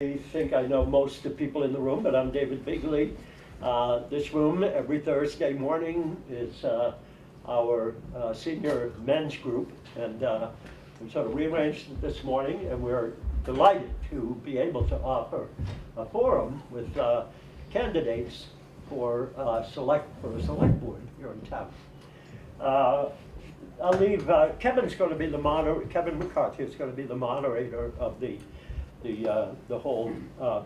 I think I know most of the people in the room, but I'm David Bigley. This room every Thursday morning is our senior men's group, and we sort of rearranged it this morning, and we're delighted to be able to offer a forum with candidates for a select board here in town. I'll leave, Kevin's going to be the moderator, Kevin McCarthy is going to be the moderator of the whole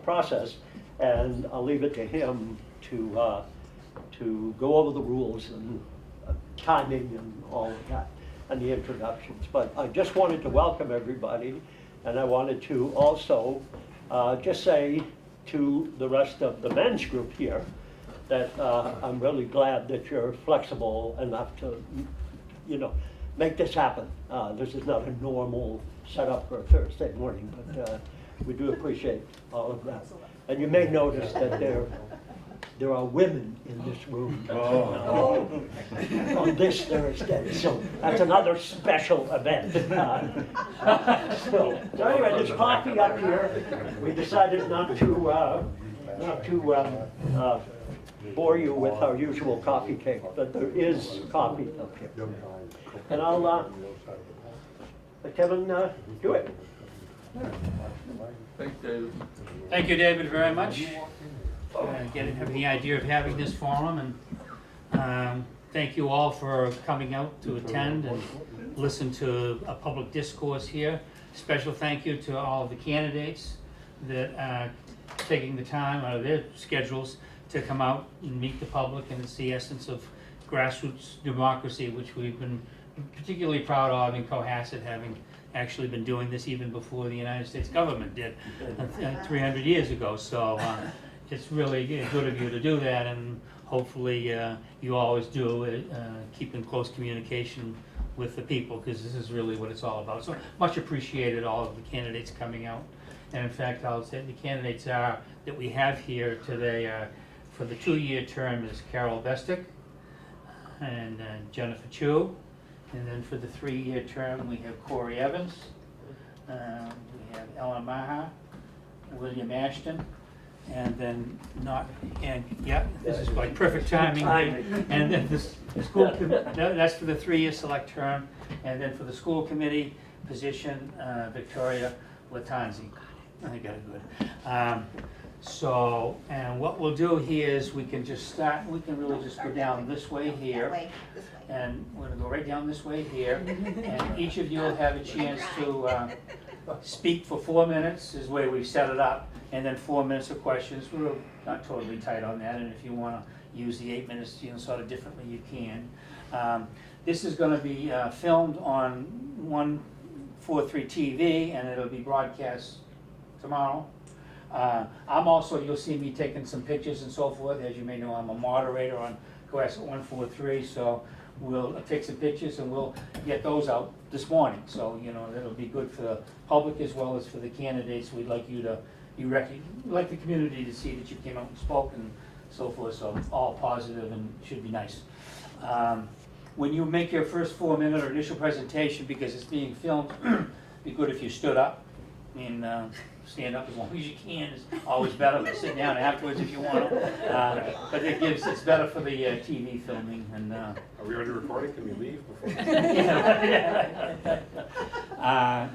process, and I'll leave it to him to go over the rules and timing and all of that and the introductions. But I just wanted to welcome everybody, and I wanted to also just say to the rest of the men's group here that I'm really glad that you're flexible enough to, make this happen. This is not a normal setup for a Thursday morning, but we do appreciate all of that. And you may notice that there are women in this room on this Thursday, so that's another special event. So anyway, there's coffee up here. We decided not to bore you with our usual coffee cake, but there is coffee up here. And I'll let Kevin do it. Thank you, David, very much. Having the idea of having this forum, and thank you all for coming out to attend and listen to a public discourse here. Special thank you to all of the candidates that are taking the time out of their schedules to come out and meet the public, and it's the essence of grassroots democracy, which we've been particularly proud of in Cohasset, having actually been doing this even before the United States government did 300 years ago. So it's really good of you to do that, and hopefully you always do keep in close communication with the people, because this is really what it's all about. So much appreciated, all of the candidates coming out. And in fact, I'll say the candidates that we have here today for the 2-year term is Carol Bestick and Jennifer Chu. And then for the 3-year term, we have Corey Evans, we have Ellen Maha, William Ashton, and then this is like perfect timing. And then the school, that's for the 3-year select term. And then for the school committee position, Victoria Latanzi. I got it good. So, and what we'll do here is we can just start, we can really just go down this way here. And we're going to go right down this way here. And each of you will have a chance to speak for 4 minutes, is the way we've set it up. And then 4 minutes of questions. We're not totally tight on that. And if you want to use the 8 minutes, sort of differently, you can. This is going to be filmed on 143 TV, and it'll be broadcast tomorrow. I'm also, you'll see me taking some pictures and so forth. As you may know, I'm a moderator on Cohasset 143, so we'll take some pictures and we'll get those out this morning. So, that'll be good for the public as well as for the candidates. We'd like we'd like the community to see that you came out and spoke and so forth, so all positive and should be nice. When you make your first 4-minute or initial presentation, because it's being filmed, it'd be good if you stood up. Stand up as long as you can is always better than sit down afterwards if you want to. But it's better for the TV filming. And are we already recording? Can we leave before?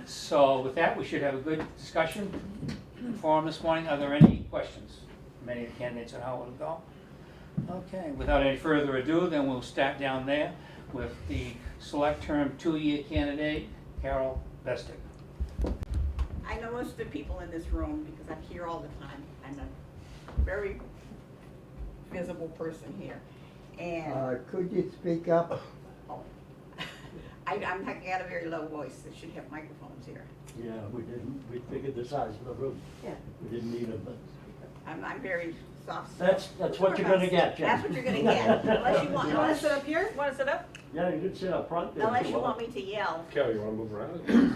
So with that, we should have a good discussion forum this morning. Are there any questions from any of the candidates on how it will go? Okay. Without any further ado, then we'll start down there with the select term 2-year candidate, Carol Bestick. I know most of the people in this room because I'm here all the time. I'm a very visible person here. And could you speak up? I got a very low voice. They should have microphones here. Yeah, we figured the size of the room. Yeah. We didn't need them, but I'm very soft. that's what you're gonna get, Jen. That's what you're gonna get. Unless sit up here? Want to sit up? Yeah, you can sit up front there. unless you want me to yell. Kelly, you want to move around?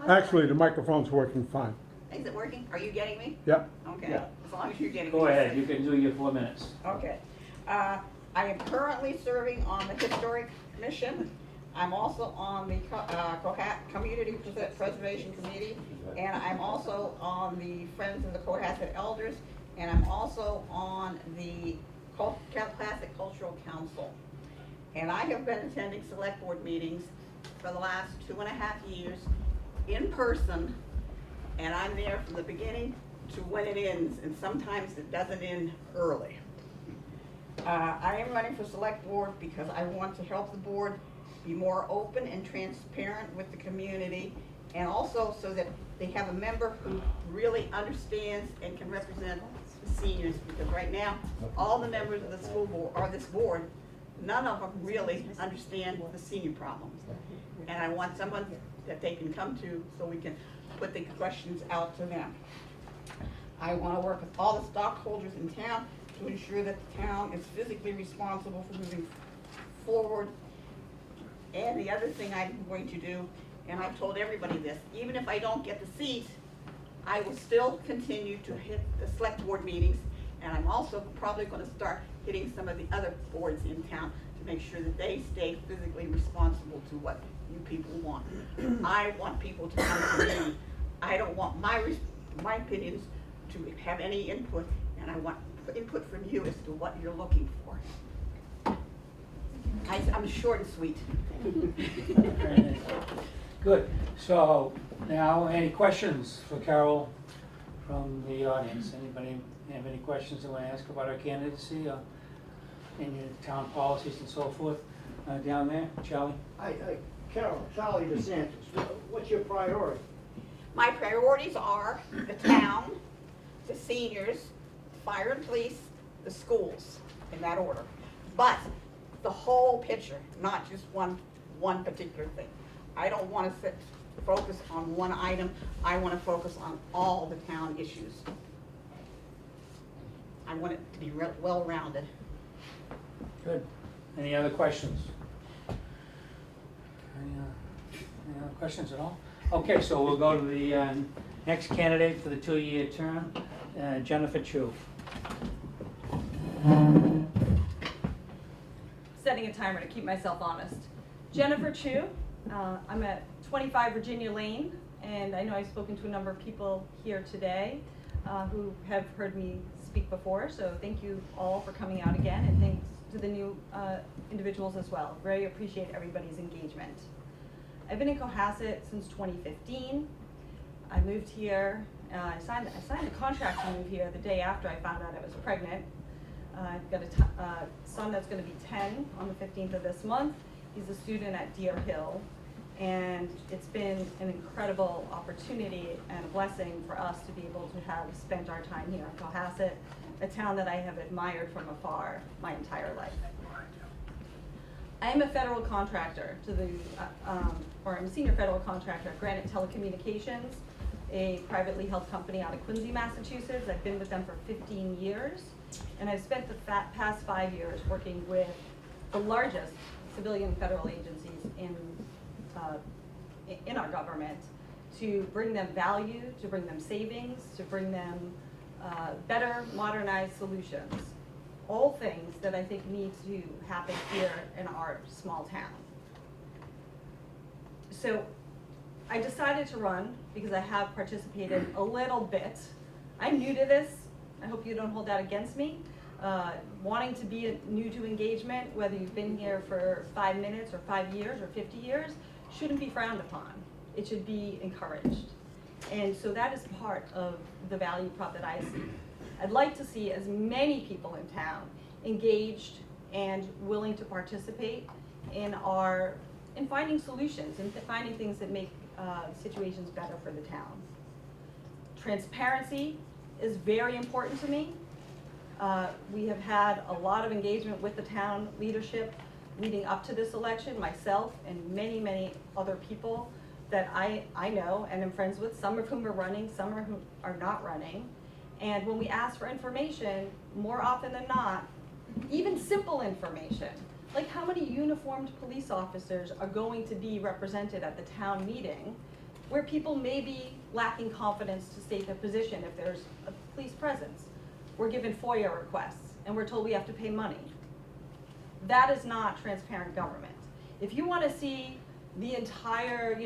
Actually, the microphone's working fine. Is it working? Are you getting me? Yep. Okay. Yeah. As long as you're getting me. Go ahead, you can do your 4 minutes. Okay. I am currently serving on the Historic Commission. I'm also on the Cohasset Community Preservation Committee, and I'm also on the Friends of the Cohasset Elders, and I'm also on the Cohasset Cultural Council. And I have been attending select board meetings for the last 2.5 years in person, and I'm there from the beginning to when it ends, and sometimes it doesn't end early. I am running for select board because I want to help the board be more open and transparent with the community, and also so that they have a member who really understands and can represent the seniors, because right now, all the members of the school board, or this board, none of them really understand the senior problems. And I want someone that they can come to so we can put the questions out to them. I want to work with all the stockholders in town to ensure that the town is physically responsible for moving forward. And the other thing I'm going to do, and I've told everybody this, even if I don't get the seat, I will still continue to hit the select board meetings, and I'm also probably going to start hitting some of the other boards in town to make sure that they stay physically responsible to what you people want. I want people to come to me. I don't want my opinions to have any input, and I want input from you as to what you're looking for. I'm short and sweet. Good. So now, any questions for Carol from the audience? Anybody have any questions they want to ask about our candidacy or any town policies and so forth down there? Charlie? Carol, Charlie DeSantis, what's your priority? My priorities are the town, the seniors, fire and police, the schools, in that order. But the whole picture, not just one particular thing. I don't want to focus on one item. I want to focus on all the town issues. I want it to be well-rounded. Good. Any other questions? Any other questions at all? Okay, so we'll go to the next candidate for the 2-year term, Jennifer Chu. Setting a timer to keep myself honest. Jennifer Chu, I'm at 25 Virginia Lane, and I know I've spoken to a number of people here today who have heard me speak before, so thank you all for coming out again, and thanks to the new individuals as well. Very appreciate everybody's engagement. I've been in Cohasset since 2015. I moved here, I signed a contract to move here the day after I found out I was pregnant. I've got a son that's going to be 10 on the 15th of this month. He's a student at Deer Hill, and it's been an incredible opportunity and a blessing for us to be able to have spent our time here in Cohasset, a town that I have admired from afar my entire life. I am a federal contractor to the, or I'm a senior federal contractor at Granite Telecommunications, a privately held company out of Quincy, Massachusetts. I've been with them for 15 years, and I've spent the past 5 years working with the largest civilian federal agencies in our government to bring them value, to bring them savings, to bring them better modernized solutions. All things that I think need to happen here in our small town. So I decided to run because I have participated a little bit. I'm new to this. I hope you don't hold that against me. Wanting to be new to engagement, whether you've been here for 5 minutes or 5 years or 50 years, shouldn't be frowned upon. It should be encouraged. And so that is part of the value prop that I see. I'd like to see as many people in town engaged and willing to participate in finding solutions and finding things that make situations better for the town. Transparency is very important to me. We have had a lot of engagement with the town leadership leading up to this election, myself and many, many other people that I know and am friends with, some of whom are running, some of whom are not running. And when we ask for information, more often than not, even simple information, like how many uniformed police officers are going to be represented at the town meeting, where people may be lacking confidence to state their position if there's a police presence. We're given FOIA requests, and we're told we have to pay money. That is not transparent government. If you wanna see the entire,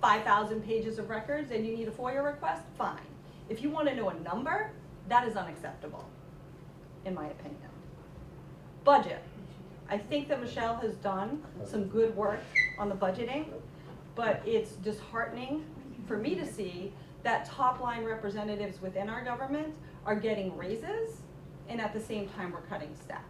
5,000 pages of records and you need a FOIA request, fine. If you wanna know a number, that is unacceptable, in my opinion. Budget. I think that Michelle has done some good work on the budgeting, but it's disheartening for me to see that top line representatives within our government are getting raises, and at the same time, we're cutting staff.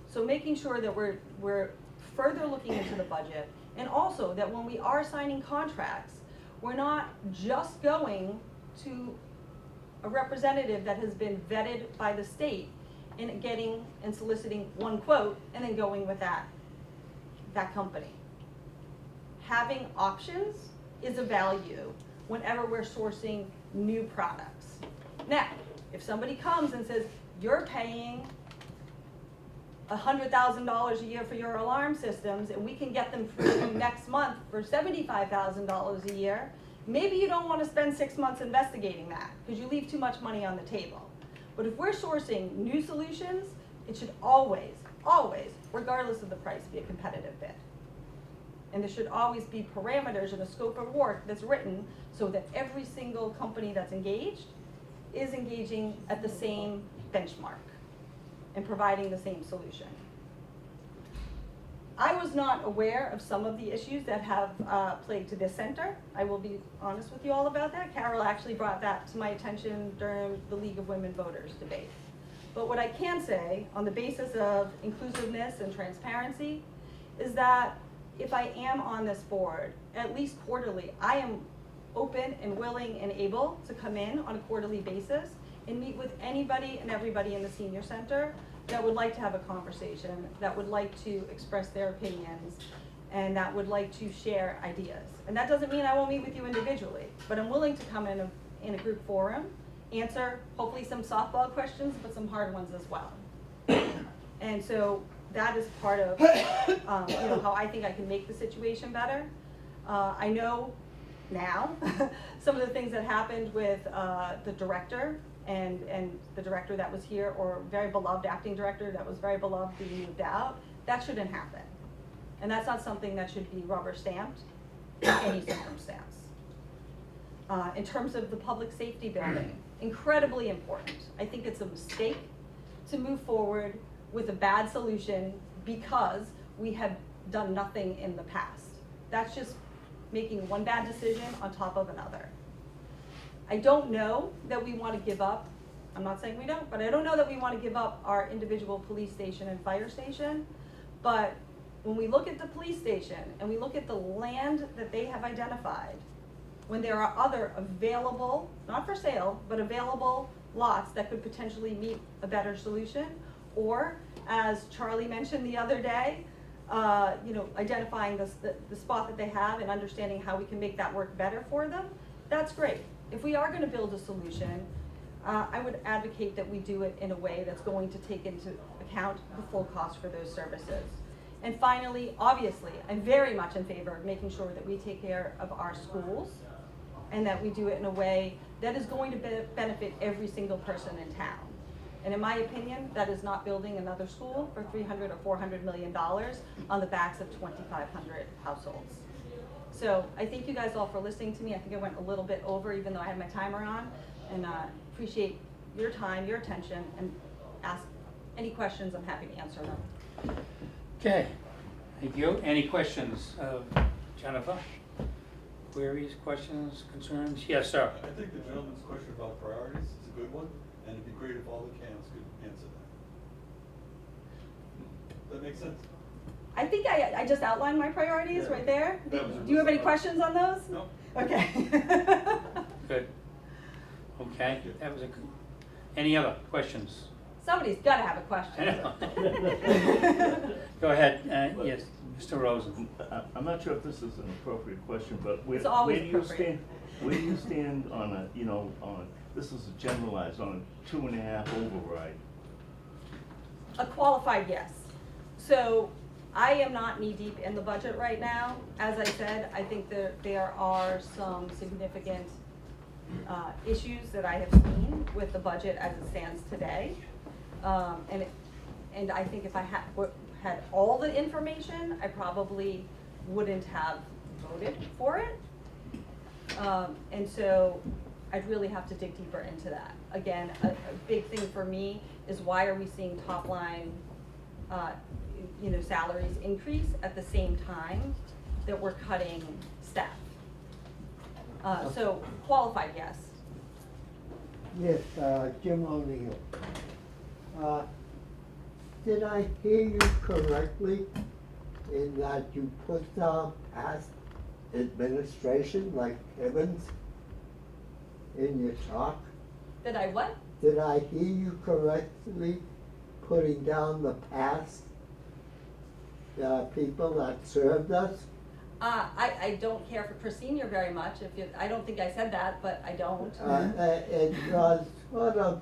So making sure that we're further looking into the budget, and also that when we are signing contracts, we're not just going to a representative that has been vetted by the state and getting and soliciting one quote and then going with that company. Having options is a value whenever we're sourcing new products. Now, if somebody comes and says, you're paying $100,000 a year for your alarm systems and we can get them for you next month for $75,000 a year, maybe you don't want to spend 6 months investigating that because you leave too much money on the table. But if we're sourcing new solutions, it should always, regardless of the price, be a competitive bid. And there should always be parameters and a scope of work that's written so that every single company that's engaged is engaging at the same benchmark and providing the same solution. I was not aware of some of the issues that have plagued this center. I will be honest with you all about that. Carol actually brought that to my attention during the League of Women Voters debate. But what I can say on the basis of inclusiveness and transparency is that if I am on this board, at least quarterly, I am open and willing and able to come in on a quarterly basis and meet with anybody and everybody in the senior center that would like to have a conversation, that would like to express their opinions, and that would like to share ideas. And that doesn't mean I won't meet with you individually, but I'm willing to come in a group forum, answer hopefully some softball questions, but some hard ones as well. And so that is part of how I think I can make the situation better. I know now some of the things that happened with the director and the director that was here, or very beloved acting director that was very beloved being moved out. That shouldn't happen. And that's not something that should be rubber stamped in any circumstance. In terms of the public safety building, incredibly important. I think it's a mistake to move forward with a bad solution because we have done nothing in the past. That's just making one bad decision on top of another. I don't know that we want to give up, I'm not saying we don't, but I don't know that we want to give up our individual police station and fire station. But when we look at the police station and we look at the land that they have identified, when there are other available, not for sale, but available lots that could potentially meet a better solution, or as Charlie mentioned the other day, identifying the spot that they have and understanding how we can make that work better for them, that's great. If we are going to build a solution, I would advocate that we do it in a way that's going to take into account the full cost for those services. And finally, obviously, I'm very much in favor of making sure that we take care of our schools and that we do it in a way that is going to benefit every single person in town. And in my opinion, that is not building another school for $300 or $400 million on the backs of 2,500 households. So I thank you guys all for listening to me. I think I went a little bit over even though I had my timer on, and appreciate your time, your attention, and ask any questions. I'm happy to answer them. Okay, thank you. Any questions of Jennifer? Queries, questions, concerns? Yes, sir. I think the gentleman's question about priorities is a good one, and it'd be great if all the camps could answer that. That makes sense? I think I just outlined my priorities right there. Do you have any questions on those? No. Okay. Good. Okay, that was any other questions? Somebody's got to have a question. Go ahead, yes, Mr. Rosen. I'm not sure if this is an appropriate question, but where It's always do you appropriate. stand? Where do you stand on this is generalized, on a 2.5 override? A qualified yes. So I am not knee deep in the budget right now. As I said, I think there are some significant issues that I have seen with the budget as it stands today. And I think if I had all the information, I probably wouldn't have voted for it. And so I'd really have to dig deeper into that. Again, a big thing for me is why are we seeing top line, salaries increase at the same time that we're cutting staff? So qualified, yes. Yes, Jim O'Neill. Did I hear you correctly in that you put down past administration like Evans in your talk? Did I what? Did I hear you correctly putting down the past people that served us? I don't care for Chris Senior very much. I don't think I said that, but I don't. It was sort of,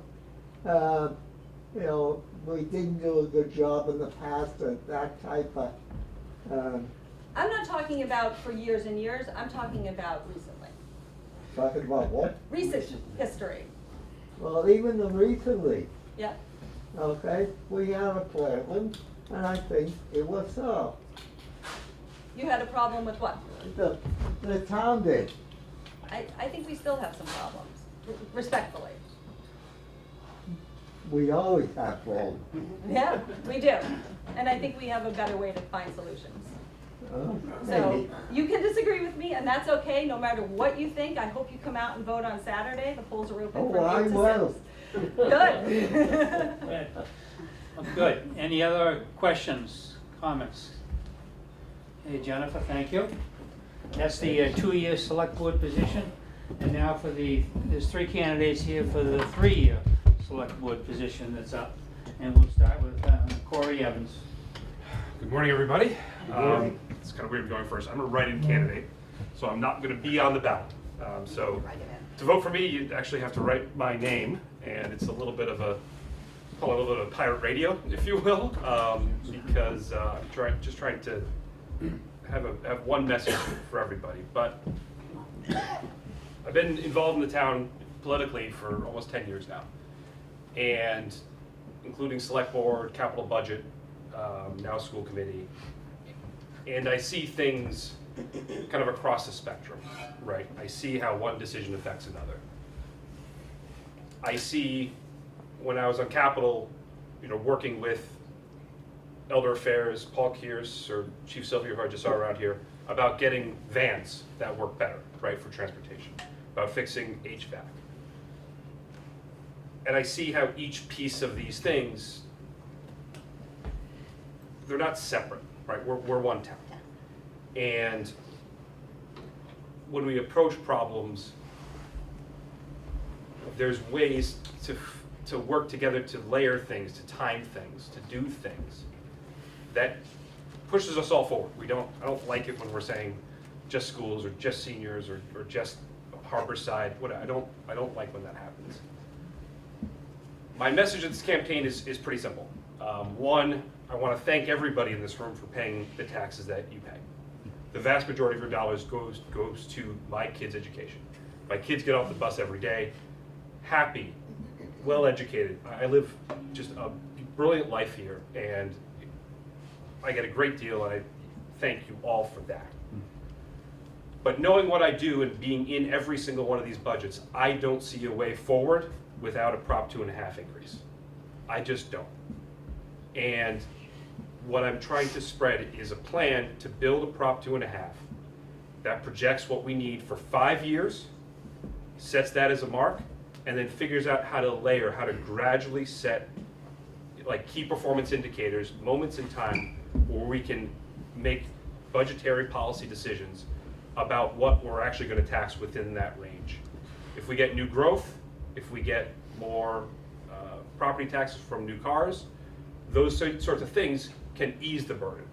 we didn't do a good job in the past or that type of, I'm not talking about for years and years. I'm talking about recently. talking about what? Recent history. Well, even recently, Yeah. okay, we had a problem, and I think it was solved. You had a problem with what? The town did. I think we still have some problems, respectfully. We always have problems. Yeah, we do. And I think we have a better way to find solutions. So Maybe. you can disagree with me, and that's okay, no matter what you think. I hope you come out and vote on Saturday. The polls are open Oh, from I 8 to 6. will. Good. Good. Well, good. Any other questions, comments? Hey, Jennifer, thank you. That's the 2-year select board position. And now there's 3 candidates here for the 3-year select board position that's up. And we'll start with Corey Evans. Good morning, everybody. morning. It's kind of weird going first. I'm a write-in candidate, so I'm not going to be on the ballot. So to vote for me, you actually have to write my name, and it's a little bit of call it a little bit of pirate radio, if you will, because I'm just trying to have one message for everybody. But I've been involved in the town politically for almost 10 years now, and including select board, capital budget, now school committee, and I see things kind of across the spectrum, right? I see how one decision affects another. I see when I was on Capitol, working with Elder Affairs, Paul Kearse, or Chief Sylvia, who I just saw around here, about getting vans that work better, right, for transportation, about fixing HVAC. And I see how each piece of these things, they're not separate, right? We're one town. And when we approach problems, there's ways to work together, to layer things, to time things, to do things that pushes us all forward. I don't like it when we're saying just schools or just seniors or just Harborside. I don't like when that happens. My message of this campaign is pretty simple. One, I want to thank everybody in this room for paying the taxes that you pay. The vast majority of your dollars goes to my kids' education. My kids get off the bus every day, happy, well-educated. I live just a brilliant life here, and I get a great deal, and I thank you all for that. But knowing what I do and being in every single one of these budgets, I don't see a way forward without a Prop 2.5 increase. I just don't. And what I'm trying to spread is a plan to build a Prop 2.5 that projects what we need for 5 years, sets that as a mark, and then figures out how to gradually set like key performance indicators, moments in time where we can make budgetary policy decisions about what we're actually going to tax within that range. If we get new growth, if we get more property taxes from new cars, those sorts of things can ease the burden.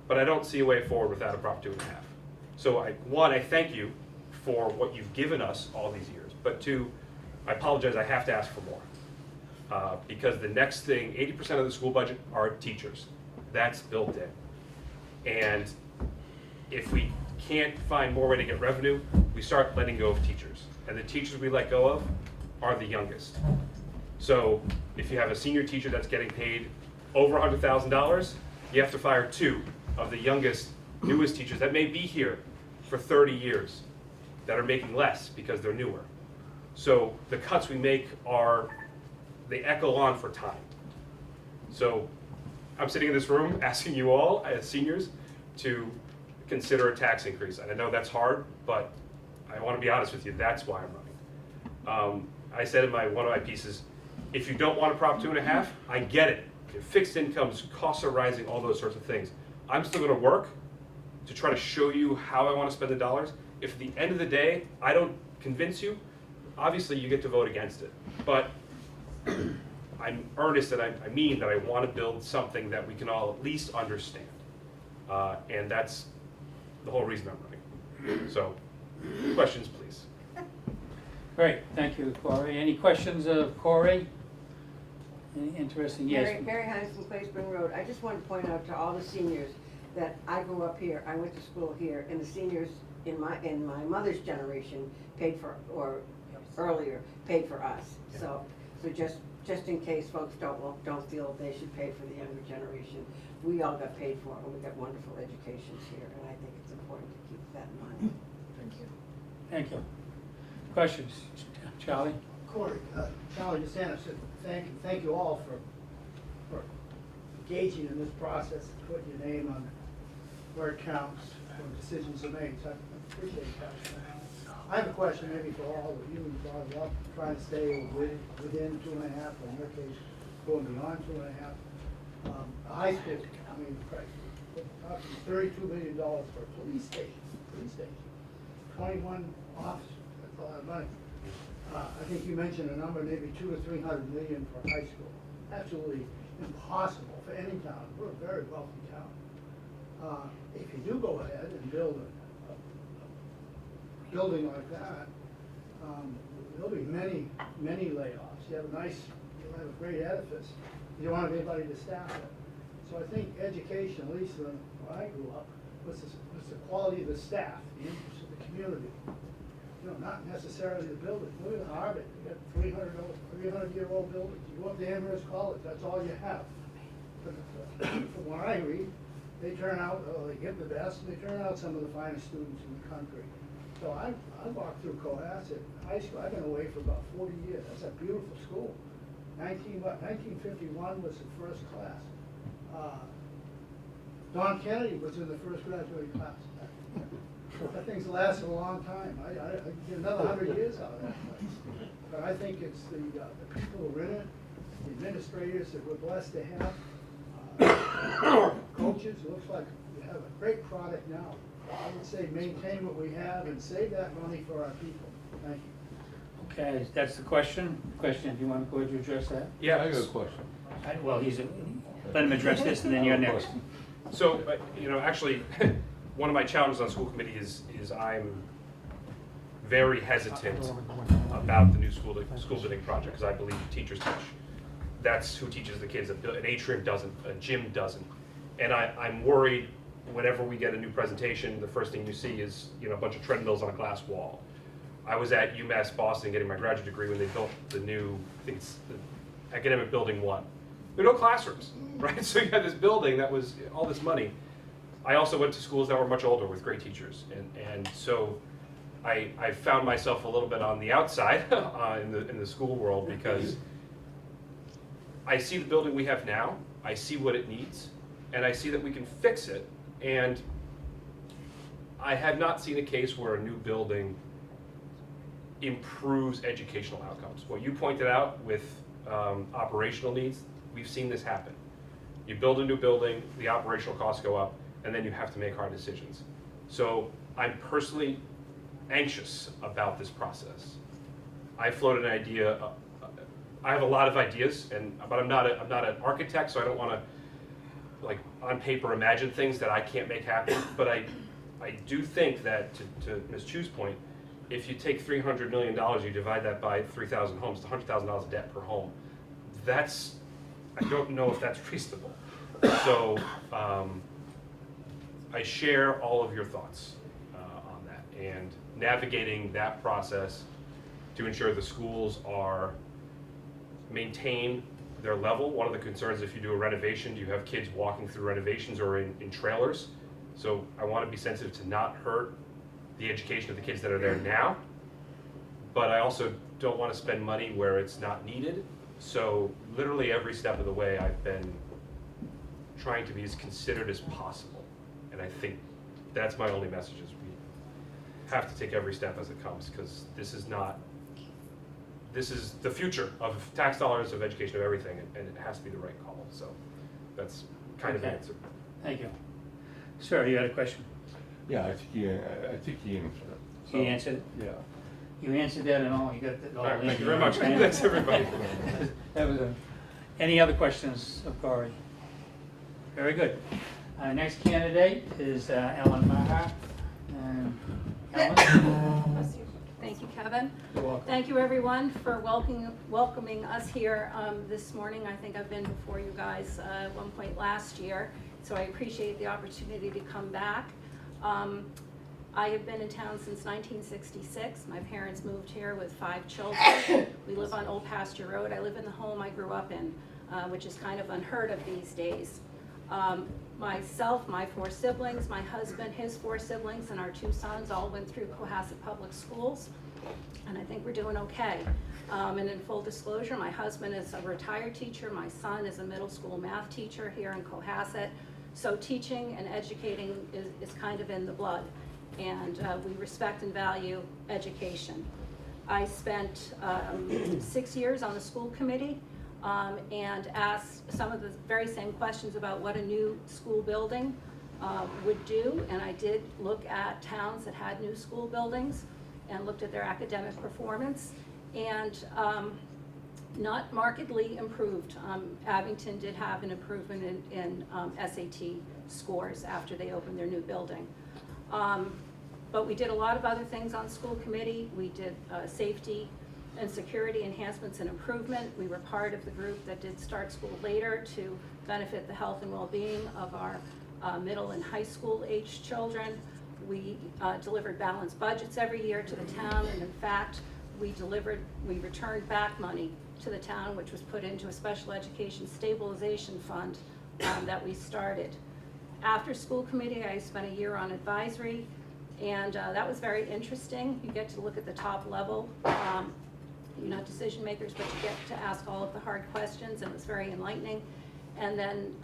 But I don't see a way forward without a Prop 2.5. So I thank you for what you've given us all these years. But 2, I apologize, I have to ask for more. Because the next thing, 80% of the school budget are teachers. That's built in. And if we can't find more way to get revenue, we start letting go of teachers. And the teachers we let go of are the youngest. So if you have a senior teacher that's getting paid over $100,000, you have to fire 2 of the youngest, newest teachers that may be here for 30 years that are making less because they're newer. So the cuts we make they echo on for time. So I'm sitting in this room asking you all as seniors to consider a tax increase. And I know that's hard, but I want to be honest with you, that's why I'm running. I said in one of my pieces, if you don't want a Prop 2.5, I get it. If fixed incomes, costs are rising, all those sorts of things. I'm still going to work to try to show you how I want to spend the dollars. If at the end of the day, I don't convince you, obviously you get to vote against it. But I'm earnest and I mean that I want to build something that we can all at least understand. And that's the whole reason I'm running. So, questions, please. Great, thank you, Corey. Any questions of Corey? Any interesting, yes? Mary Hynes from Clay Spring Road. I just want to point out to all the seniors that I grew up here, I went to school here, and the seniors in my mother's generation paid for, or earlier, paid for us. So just in case folks don't feel they should pay for the younger generation, we all got paid for, and we got wonderful educations here, and I think it's important to keep that in mind. Thank you. Thank you. Questions? Charlie? Corey, Charlie DeSantis said, thank you all for engaging in this process, and putting your name on where it counts when decisions are made, so I appreciate that. I have a question maybe for all of you, you brought it up, trying to stay within 2.5, or in your case, going beyond 2.5. The high school, I mean, $32 million for a police station, 21 officers, that's a lot of money. I think you mentioned a number, maybe $200 or $300 million for high school. Absolutely impossible for any town. We're a very wealthy town. If you do go ahead and build a building like that, there'll be many layoffs. You'll have a great edifice. You don't have anybody to staff it. So I think education, at least when I grew up, was the quality of the staff, the interest of the community. Not necessarily the building. Look at Harvard, you got 300-year-old buildings. You go up to Amherst College, that's all you have. But from what I read, they turn out, they get the best, and they turn out some of the finest students in the country. So I walked through Cohasset High School. I've been away for about 40 years. That's a beautiful school. 1951 was the first class. Don Kennedy was in the first graduating class. That thing's lasted a long time. I get another 100 years out of that place. But I think it's the people who are in it, the administrators that we're blessed to have, coaches. It looks like we have a great product now. I would say maintain what we have and save that money for our people. Thank you. Okay, that's the question. Question, do you want to go ahead and address that? Yeah. I got a question. Well, let him address this and then you're next. So, actually, one of my challenges on school committee is I'm very hesitant about the new school building project, because I believe teachers teach. That's who teaches the kids. An atrium doesn't, a gym doesn't. And I'm worried whenever we get a new presentation, the first thing you see is a bunch of treadmills on a glass wall. I was at UMass Boston getting my graduate degree when they built the new, I think it's the Academic Building 1. There are no classrooms, right? So you had this building that was all this money. I also went to schools that were much older with great teachers, and so I found myself a little bit on the outside in the school world, because I see the building we have now, I see what it needs, and I see that we can fix it, and I have not seen a case where a new building improves educational outcomes. What you pointed out with operational needs, we've seen this happen. You build a new building, the operational costs go up, and then you have to make hard decisions. So I'm personally anxious about this process. I floated an idea. I have a lot of ideas, but I'm not an architect, so I don't want to, like, on paper imagine things that I can't make happen. But I do think that, to Ms. Chu's point, if you take $300 million, you divide that by 3,000 homes, it's $100,000 of debt per home. I don't know if that's reasonable. So I share all of your thoughts on that, and navigating that process to ensure the schools are maintained their level. One of the concerns, if you do a renovation, you have kids walking through renovations or in trailers. So I want to be sensitive to not hurt the education of the kids that are there now. But I also don't want to spend money where it's not needed. So literally every step of the way, I've been trying to be as considered as possible. And I think that's my only message is we have to take every step as it comes, because this is the future of tax dollars, of education, of everything, and it has to be the right call. So that's kind of the Okay. answer. Thank you. Sir, you had a question? Yeah, I think he answered it. He answered it? Yeah. You answered that and all, you got that all. All right, in thank you there. very much. Thanks, everybody. That was any other questions of Corey? Very good. Next candidate is Ellen Maher. And Ellen? Thank you, Kevin. You're welcome. Thank you, everyone, for welcoming us here this morning. I think I've been before you guys at one point last year, so I appreciate the opportunity to come back. I have been in town since 1966. My parents moved here with 5 children. We live on Old Pasture Road. I live in the home I grew up in, which is kind of unheard of these days. Myself, my 4 siblings, my husband, his 4 siblings, and our 2 sons all went through Cohasset Public Schools, and I think we're doing okay. And in full disclosure, my husband is a retired teacher, my son is a middle school math teacher here in Cohasset, so teaching and educating is kind of in the blood, and we respect and value education. I spent 6 years on the school committee, and asked some of the very same questions about what a new school building would do. And I did look at towns that had new school buildings and looked at their academic performance, and not markedly improved. Abington did have an improvement in SAT scores after they opened their new building. But we did a lot of other things on school committee. We did safety and security enhancements and improvement. We were part of the group that did Start School Later to benefit the health and well-being of our middle and high school age children. We delivered balanced budgets every year to the town, and in fact, we returned back money to the town, which was put into a special education stabilization fund that we started. After school committee, I spent a year on advisory, and that was very interesting. You get to look at the top level. You're not decision makers, but you get to ask all of the hard questions, and it's very enlightening. And then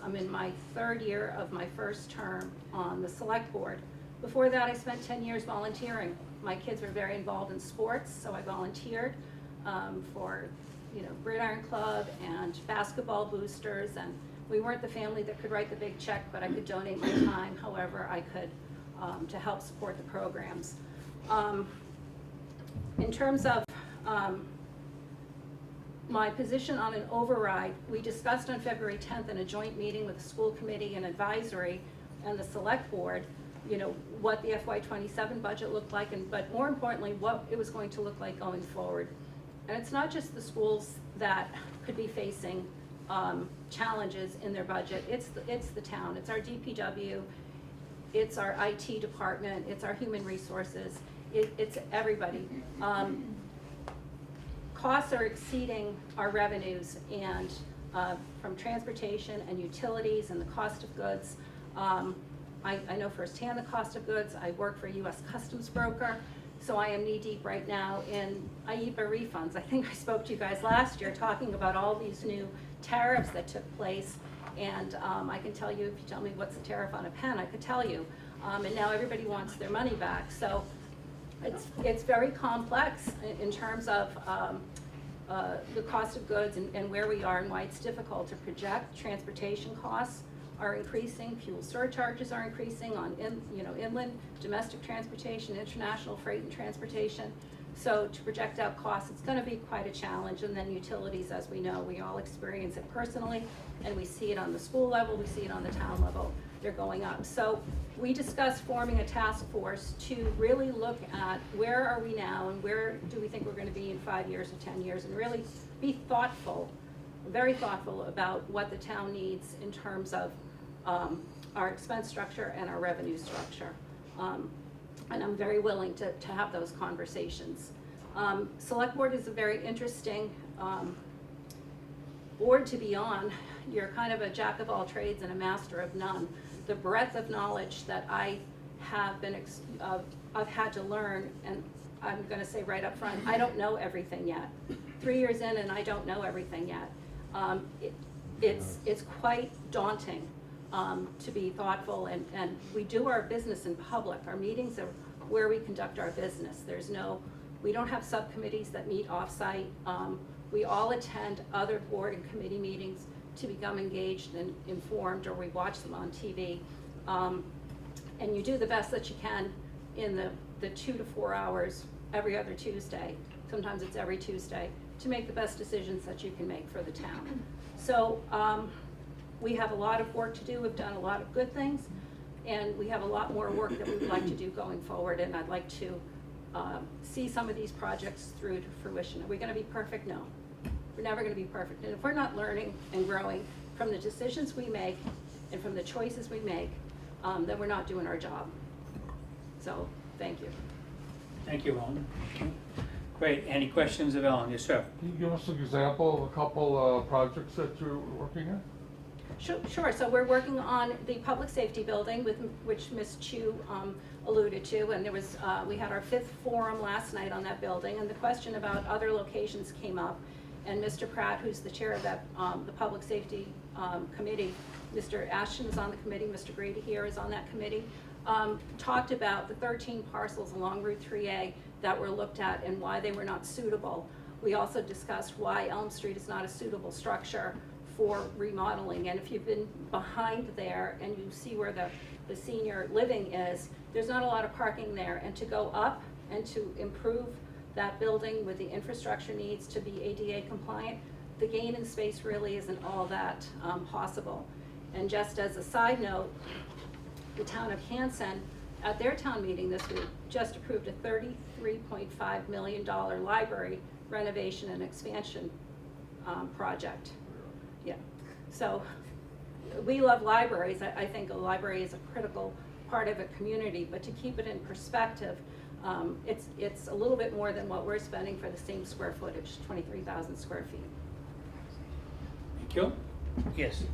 I'm in my 3rd year of my first term on the select board. Before that, I spent 10 years volunteering. My kids were very involved in sports, so I volunteered for, Gridiron Club and basketball boosters, and we weren't the family that could write the big check, but I could donate my time however I could to help support the programs. In terms of my position on an override, we discussed on February 10th in a joint meeting with the school committee and advisory and the select board, what the FY27 budget looked like, but more importantly, what it was going to look like going forward. And it's not just the schools that could be facing challenges in their budget, it's the town, it's our DPW, it's our IT department, it's our human resources, it's everybody. Costs are exceeding our revenues, and from transportation and utilities and the cost of goods. I know firsthand the cost of goods. I work for a U.S. Customs broker, so I am knee-deep right now in IEPA refunds. I think I spoke to you guys last year talking about all these new tariffs that took place, and I can tell you, if you tell me what's the tariff on a pen, I could tell you. And now everybody wants their money back. So it's very complex in terms of the cost of goods and where we are and why it's difficult to project. Transportation costs are increasing, fuel surcharges are increasing on inland, domestic transportation, international freight and transportation. So to project out costs, it's going to be quite a challenge. And then utilities, as we know, we all experience it personally, and we see it on the school level, we see it on the town level, they're going up. So we discussed forming a task force to really look at where are we now and where do we think we're going to be in 5 years or 10 years, and really be thoughtful, very thoughtful about what the town needs in terms of our expense structure and our revenue structure. And I'm very willing to have those conversations. Select board is a very interesting board to be on. You're kind of a jack of all trades and a master of none. The breadth of knowledge that I have been, I've had to learn, and I'm gonna say right up front, I don't know everything yet. 3 years in and I don't know everything yet. It's quite daunting to be thoughtful, and we do our business in public. Our meetings are where we conduct our business. We don't have subcommittees that meet off-site. We all attend other board and committee meetings to become engaged and informed, or we watch them on TV. And you do the best that you can in the 2 to 4 hours every other Tuesday, sometimes it's every Tuesday, to make the best decisions that you can make for the town. So we have a lot of work to do. We've done a lot of good things, and we have a lot more work that we would like to do going forward, and I'd like to see some of these projects through to fruition. Are we gonna be perfect? No. We're never gonna be perfect. And if we're not learning and growing from the decisions we make and from the choices we make, then we're not doing our job. So, thank you. Thank you, Ellen. Great, any questions of Ellen? Yes, sir. Can you give us an example of a couple projects that you're working on? Sure, so we're working on the public safety building, which Ms. Chu alluded to, and we had our 5th forum last night on that building, and the question about other locations came up, and Mr. Pratt, who's the chair of that, the public safety committee, Mr. Ashton is on the committee, Mr. Grady here is on that committee, talked about the 13 parcels along Route 3A that were looked at and why they were not suitable. We also discussed why Elm Street is not a suitable structure for remodeling, and if you've been behind there and you see where the senior living is, there's not a lot of parking there, and to go up and to improve that building with the infrastructure needs to be ADA compliant, the gain in space really isn't all that possible. And just as a side note, the town of Hanson, at their town meeting this week, just approved a $33.5 million library renovation and expansion project. Yeah, so we love libraries. I think a library is a critical part of a community, but to keep it in perspective, it's a little bit more than what we're spending for the same square footage, 23,000 square feet. Thank you. Yes.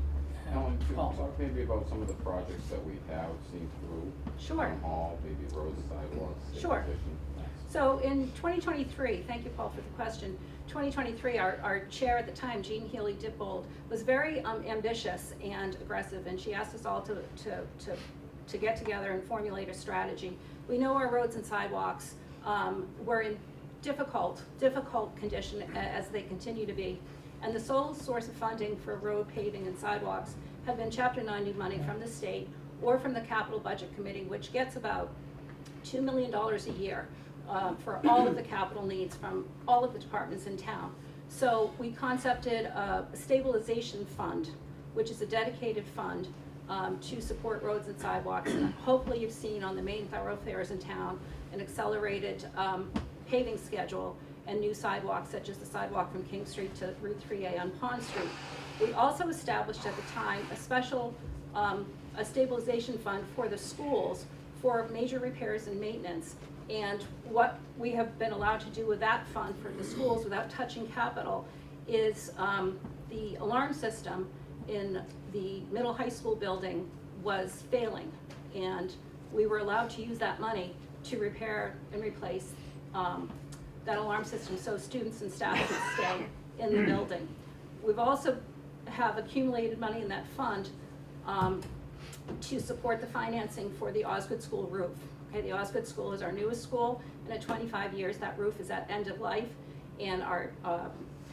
Ellen, could you Paul. talk maybe about some of the projects that we have seen through? Sure. Town hall, maybe roads, sidewalks, Sure. stabilization? Thanks. So in 2023, thank you, Paul, for the question. 2023, our chair at the time, Jean Healy-Dippold, was very ambitious and aggressive, and she asked us all to get together and formulate a strategy. We know our roads and sidewalks were in difficult condition as they continue to be. And the sole source of funding for road paving and sidewalks have been Chapter 90 money from the state or from the Capital Budget Committee, which gets about $2 million a year for all of the capital needs from all of the departments in town. So we concepted a stabilization fund, which is a dedicated fund to support roads and sidewalks. And hopefully you've seen on the main thoroughfares in town an accelerated paving schedule and new sidewalks, such as the sidewalk from King Street to Route 3A on Pond Street. We also established at the time a special a stabilization fund for the schools for major repairs and maintenance. And what we have been allowed to do with that fund for the schools without touching capital is the alarm system in the middle high school building was failing. And we were allowed to use that money to repair and replace that alarm system so students and staff could stay in the building. We've also have accumulated money in that fund to support the financing for the Osgood School roof. Okay, the Osgood School is our newest school, and at 25 years, that roof is at end of life. And our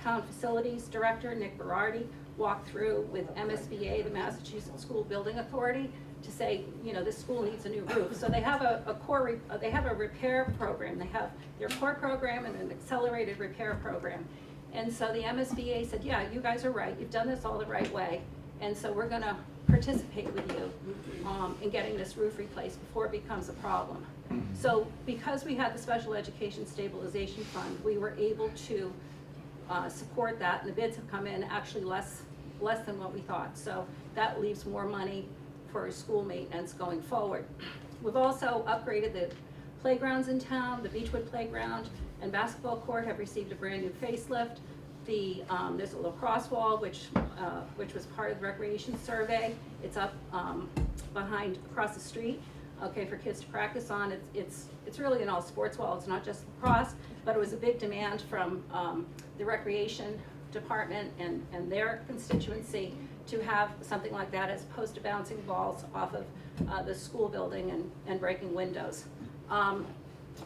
town facilities director, Nick Berardi, walked through with MSBA, the Massachusetts School Building Authority, to say, you know, this school needs a new roof. So they have they have a repair program. They have their core program and an accelerated repair program. And so the MSBA said, yeah, you guys are right. You've done this all the right way. And so we're gonna participate with you in getting this roof replaced before it becomes a problem. So because we had the Special Education Stabilization Fund, we were able to support that, and the bids have come in actually less than what we thought. So that leaves more money for school maintenance going forward. We've also upgraded the playgrounds in town. The Beechwood Playground and basketball court have received a brand new facelift. there's a lacrosse wall, which was part of the recreation survey. It's up behind, across the street, okay, for kids to practice on. It's really an all sports wall, it's not just lacrosse, but it was a big demand from the recreation department and their constituency to have something like that as opposed to bouncing balls off of the school building and breaking windows.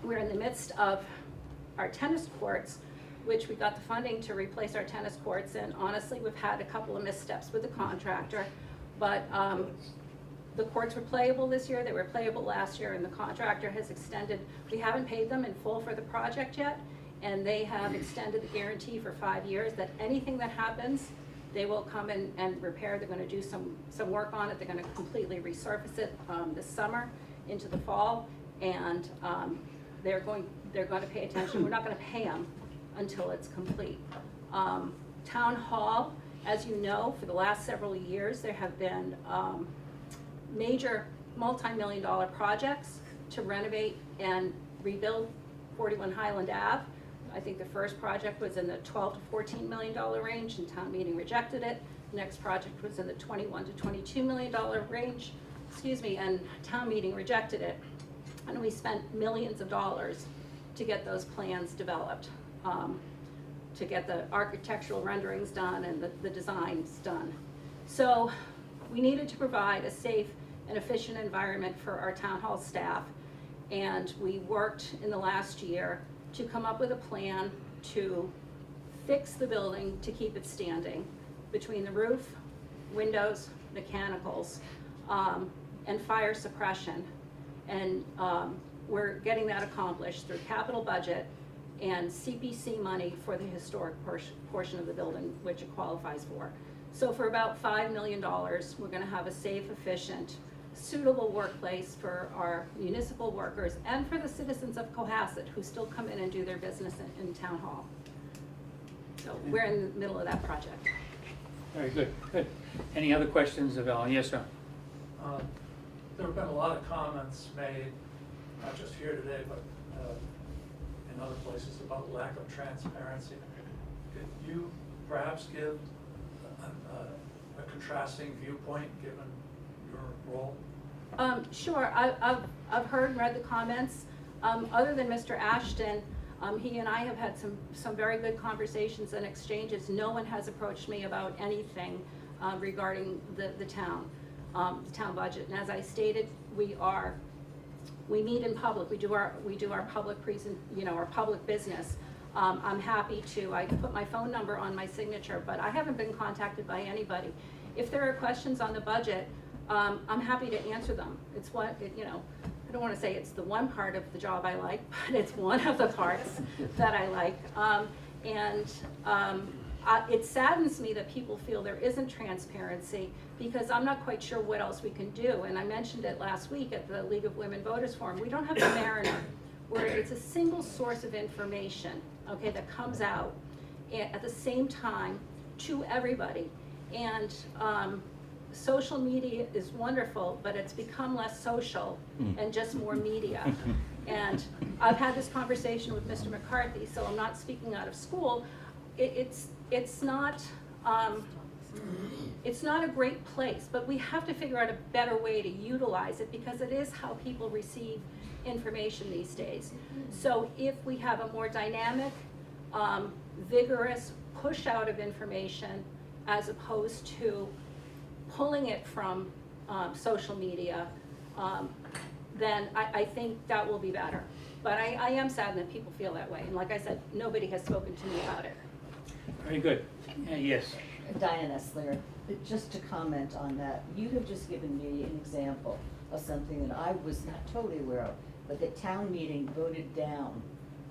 We're in the midst of our tennis courts, which we got the funding to replace our tennis courts, and honestly, we've had a couple of missteps with the contractor, but the courts were playable this year, they were playable last year, and the contractor has extended, we haven't paid them in full for the project yet, and they have extended the guarantee for 5 years that anything that happens, they will come in and repair. They're gonna do some work on it, they're gonna completely resurface it this summer into the fall, and they're going to pay attention. We're not gonna pay them until it's complete. Town Hall, as you know, for the last several years, there have been major multi-million-dollar projects to renovate and rebuild 41 Highland Ave. I think the first project was in the $12 to $14 million range, and town meeting rejected it. The next project was in the $21 to $22 million range, and town meeting rejected it. And we spent millions of dollars to get those plans developed, to get the architectural renderings done and the designs done. So we needed to provide a safe and efficient environment for our town hall staff, and we worked in the last year to come up with a plan to fix the building to keep it standing between the roof, windows, mechanicals, and fire suppression. And we're getting that accomplished through capital budget and CPC money for the historic portion of the building, which it qualifies for. So for about $5 million, we're gonna have a safe, efficient, suitable workplace for our municipal workers and for the citizens of Cohasset who still come in and do their business in town hall. So we're in the middle of that project. Very good, good. Any other questions of Ellen? Yes, sir. There have been a lot of comments made, not just here today, but in other places, about lack of transparency. Could you perhaps give a contrasting viewpoint given your role? Sure, I've heard and read the comments. Other than Mr. Ashton, he and I have had some very good conversations and exchanges. No one has approached me about anything regarding the town budget. And as I stated, we meet in public. We do our public our public business. I'm happy to. I put my phone number on my signature, but I haven't been contacted by anybody. If there are questions on the budget, I'm happy to answer them. It's what I don't want to say it's the one part of the job I like, but it's one of the parts that I like. It saddens me that people feel there isn't transparency because I'm not quite sure what else we can do. And I mentioned it last week at the League of Women Voters Forum. We don't have the Mariner, where it's a single source of information, okay, that comes out at the same time to everybody. And social media is wonderful, but it's become less social and just more media. And I've had this conversation with Mr. McCarthy, so I'm not speaking out of school. It's not a great place, but we have to figure out a better way to utilize it because it is how people receive information these days. So if we have a more dynamic, vigorous push out of information as opposed to pulling it from social media, then I think that will be better. But I am saddened that people feel that way. And like I said, nobody has spoken to me about it. Very good. Yes. Diane Essler, just to comment on that, you have just given me an example of something that I was not totally aware of, but the town meeting voted down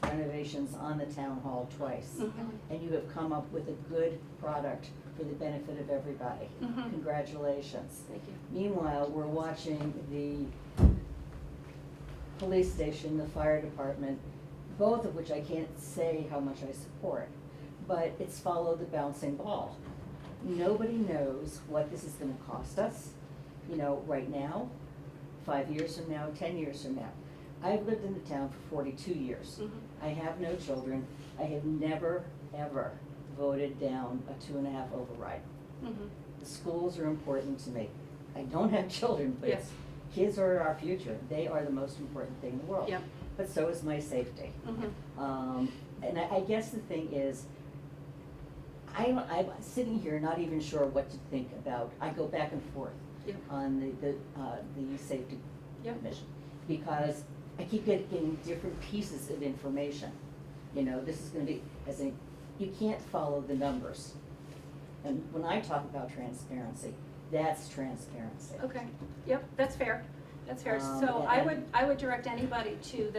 renovations on the town hall twice. And you have come up with a good product for the benefit of everybody. Congratulations. Thank you. Meanwhile, we're watching the police station, the fire department, both of which I can't say how much I support, but it's follow the bouncing ball. Nobody knows what this is gonna cost us, right now, 5 years from now, 10 years from now. I've lived in the town for 42 years. I have no children. I have never, ever voted down a 2.5 override. Mhm. The schools are important to me. I don't have children, but Yes. kids are our future. They are the most important thing in the world. Yep. But so is my safety. Mhm. And I guess the thing is, I'm sitting here not even sure what to think about. I go back and forth Yep. on the safety Yep. commission, because I keep getting different pieces of information. You know, this is gonna be, you can't follow the numbers. And when I talk about transparency, that's transparency. Okay, yep, that's fair, that's fair. So and- I would direct anybody to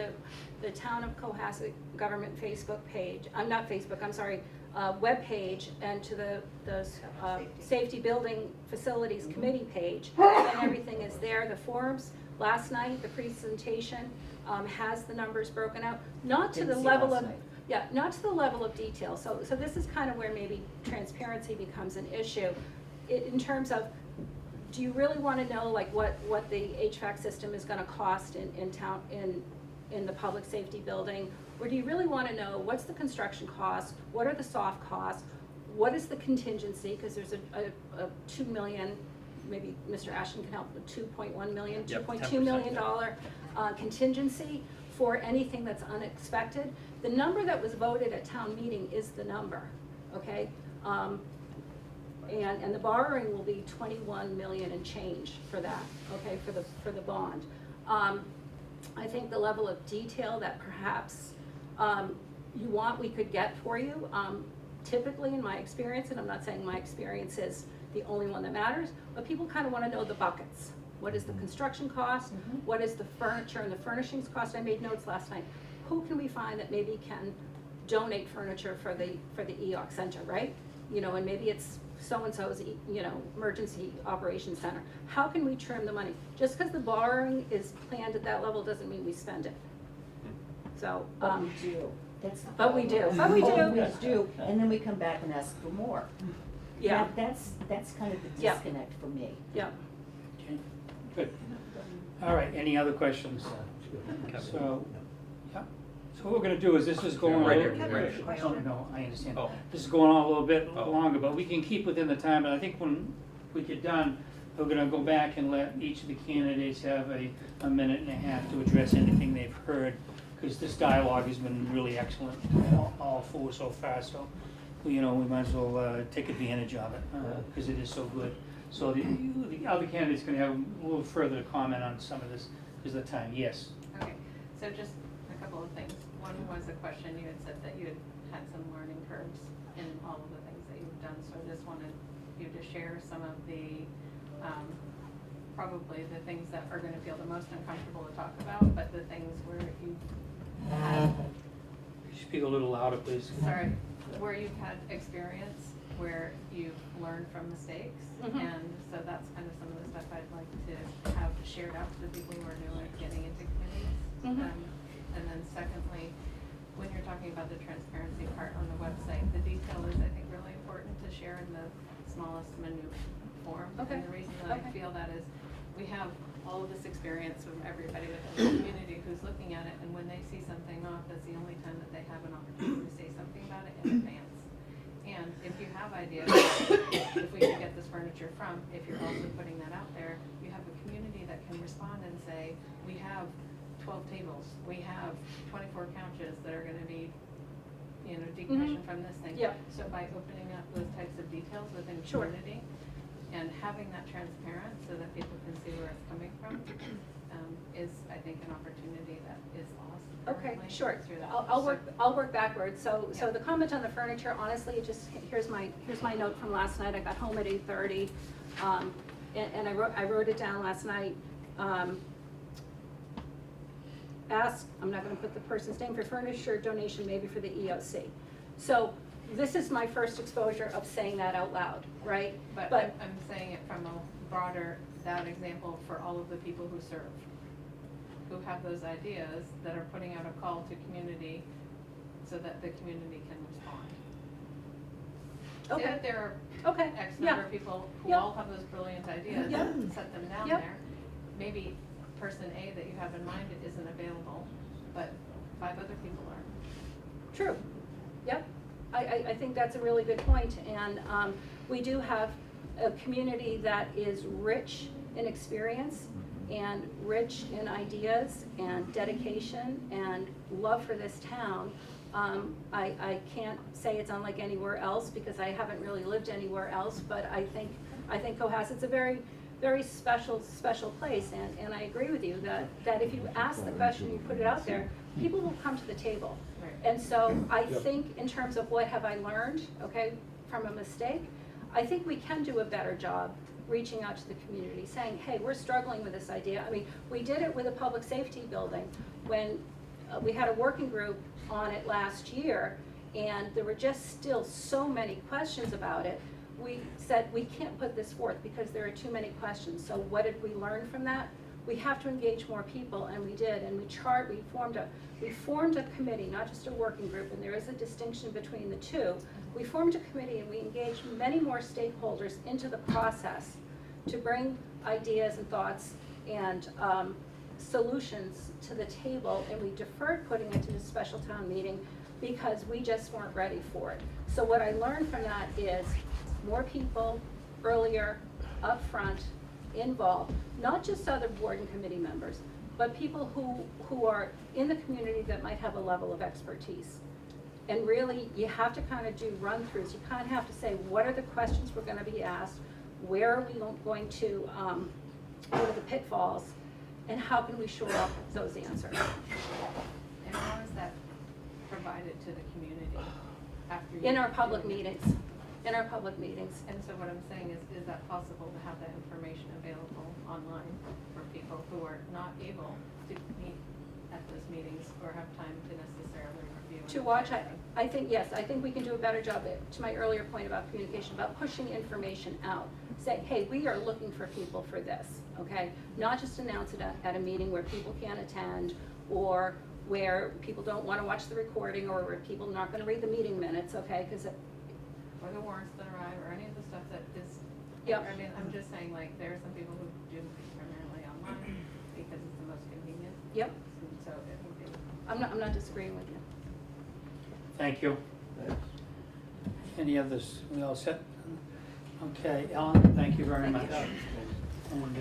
the Town of Cohasset Government Facebook page, not Facebook, I'm sorry, webpage, and to the Safety Building Facilities Committee page, and everything is there. The forms, last night, the presentation has the numbers broken out, not to the Didn't see level last of, night. yeah, not to the level of detail. So this is kind of where maybe transparency becomes an issue, in terms of, do you really wanna know like what the HVAC system is gonna cost in town, in the public safety building? Or do you really wanna know what's the construction cost, what are the soft costs, what is the contingency, cause there's a 2 million, maybe Mr. Ashton can help with 2.1 million, Yep, $2.2 million contingency for anything that's unexpected. The number that was voted at town meeting is the number, okay? And the borrowing will be 21 million and change for that, okay, for the bond. I think the level of detail that perhaps you want, we could get for you. Typically, in my experience, and I'm not saying my experience is the only one that matters, but people kind of want to know the buckets. What is the construction cost? What is the furniture and the furnishings cost? I made notes last night. Who can we find that maybe can donate furniture for the EOC center, right? You know, and maybe it's so-and-so's, you know, emergency operations center. How can we trim the money? Just because the borrowing is planned at that level doesn't mean we spend it. So, But we do. That's the But we do. problem. But we do. Always do, and then we come back and ask for more. yeah, That's kind of the Yeah. disconnect for me. yeah. Okay, good. All right, any other questions? So, yeah, so what we're gonna do is, this is going. Right a here, little- right here. No, no, I understand. Oh. This is going on a little bit Oh. longer, but we can keep within the time, and I think when we get done, we're gonna go back and let each of the candidates have a minute and a half to address anything they've heard, because this dialogue has been really excellent, all four so far, so, you know, we might as well take advantage of it, because it is so good. So the other candidates can have a little further comment on some of this, because of the time, yes. Okay, so just a couple of things. One was a question, you had said that you had some learning curves in all of the things that you've done, so I just wanted you to share some of the, probably the things that are gonna feel the most uncomfortable to talk about, but the things where you had, Speak a little louder, please. sorry, where you've had experience, where you've learned from mistakes. And so that's kind of some of the stuff I'd like to have shared out to the people who are new at getting into committees. And then secondly, when you're talking about the transparency part on the website, the detail is, I think, really important to share in the smallest minute form. Okay. And the reason that I feel that is, we have all of this experience from everybody within the community who's looking at it, and when they see something off, that's the only time that they have an opportunity to say something about it in advance. And if you have ideas, if we can get this furniture from, if you're also putting that out there, you have a community that can respond and say, we have 12 tables, we have 24 couches that are gonna be, you know, decommissioned from this thing. Yep. So by opening up those types of details within the Sure. community and having that transparent so that people can see where it's coming from, is, I think, an opportunity that is lost. Okay, currently sure. through that. I'll work backwards. So Yeah. the comment on the furniture, honestly, just, here's my note from last night. I got home at 8:30. And I wrote it down last night. Ask, I'm not gonna put the person's name, for furniture donation maybe for the EOC. So this is my first exposure of saying that out loud, right? But I'm saying it from a broader, that example for all of the people who serve, who have those ideas, that are putting out a call to community so that the community can respond. Say Okay. that there are Okay, X yeah. number of people who Yep. all have those brilliant ideas, Yep. set them down Yep. there. Maybe person A that you have in mind isn't available, but 5 other people are. True. Yep. I think that's a really good point, and we do have a community that is rich in experience and rich in ideas and dedication and love for this town. I can't say it's unlike anywhere else because I haven't really lived anywhere else, but I think Cohasset's a very, very special place, and I agree with you that if you ask the question, you put it out there, people will come to the table. Right. And so I think in terms of what have I learned, okay, from a mistake, I think we can do a better job reaching out to the community, saying, hey, we're struggling with this idea. I mean, we did it with a public safety building when we had a working group on it last year, and there were just still so many questions about it. We said, we can't put this forth because there are too many questions. So what did we learn from that? We have to engage more people, and we did, and we formed a committee, not just a working group, and there is a distinction between the two. We formed a committee and we engaged many more stakeholders into the process to bring ideas and thoughts and solutions to the table, and we deferred putting it to the special town meeting because we just weren't ready for it. So what I learned from that is more people, earlier, upfront, involved, not just other board and committee members, but people who are in the community that might have a level of expertise. And really, you have to kind of do run-throughs. You kind of have to say, what are the questions we're going to be asked? Where are we going to, what are the pitfalls? And how can we shore up those answers? And how is that provided to the community after you? In our public meetings. In our public meetings. And so what I'm saying is that possible to have that information available online for people who are not able to meet at those meetings or have time to necessarily review? To watch, I think, yes, I think we can do a better job, to my earlier point about communication, about pushing information out. Say, hey, we are looking for people for this, okay? Not just announce it at a meeting where people can't attend, or where people don't want to watch the recording, or where people are not going to read the meeting minutes, okay? Because Or the warrants that arrive, or any of the stuff that is, Yep. I mean, I'm just saying, like, there are some people who do primarily online because it's the most convenient. Yep. And so it would be. I'm not disagreeing with you. Thank you. Any others? We all set? Okay, Ellen, thank you very much. And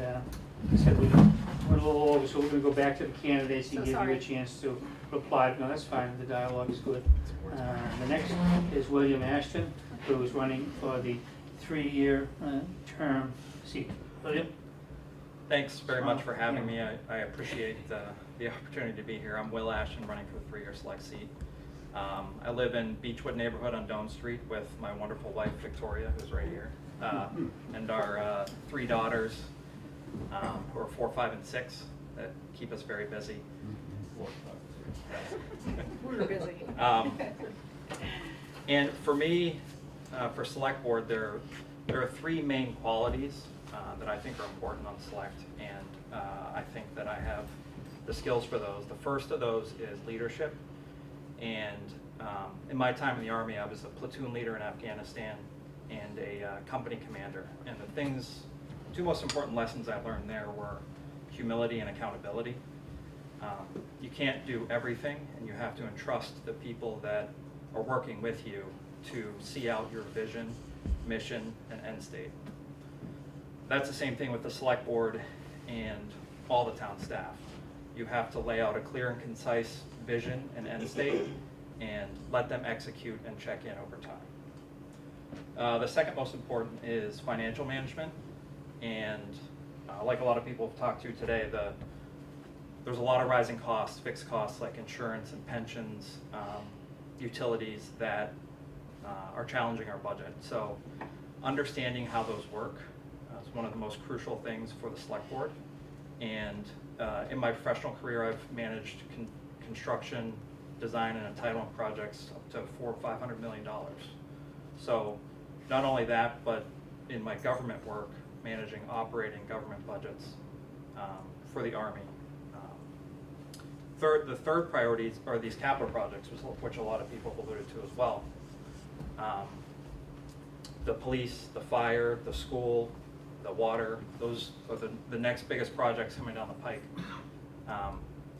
I said we went a little over, so we're going to go back to the candidates and So give you sorry. a chance to reply. No, that's fine, the dialogue is good. The next is William Ashton, who is running for the 3-year term seat. William? Thanks very much for having me. I appreciate the opportunity to be here. I'm Will Ashton, running for the 3-year select seat. I live in Beechwood neighborhood on Dome Street with my wonderful wife, Victoria, who's right here, and our 3 daughters, who are 4, 5, and 6, that keep us very busy. We're busy. And for me, for select board, there are 3 main qualities that I think are important on select, and I think that I have the skills for those. The first of those is leadership, and in my time in the Army, I was a platoon leader in Afghanistan and a company commander, and the 2 most important lessons I learned there were humility and accountability. You can't do everything, and you have to entrust the people that are working with you to see out your vision, mission, and end state. That's the same thing with the select board and all the town staff. You have to lay out a clear and concise vision and end state and let them execute and check in over time. The second most important is financial management, and like a lot of people have talked to today, there's a lot of rising costs, fixed costs like insurance and pensions, utilities that are challenging our budget. So understanding how those work is one of the most crucial things for the select board. And in my professional career, I've managed construction, design, and entitlement projects up to $400 or $500 million. So not only that, but in my government work, managing operating government budgets for the Army. The third priorities are these capital projects, which a lot of people have alluded to as well. The police, the fire, the school, the water, those are the next biggest projects coming down the pike.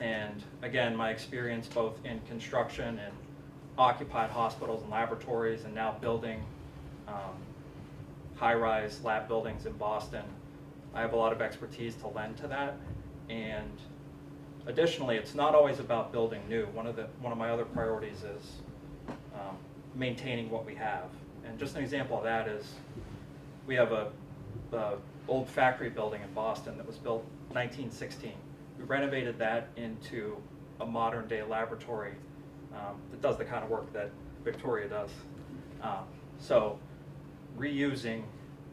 And again, my experience both in construction and occupied hospitals and laboratories and now building high-rise lab buildings in Boston. I have a lot of expertise to lend to that. And additionally, it's not always about building new. One of my other priorities is maintaining what we have. And just an example of that is we have a old factory building in Boston that was built 1916. We renovated that into a modern day laboratory that does the kind of work that Victoria does. So reusing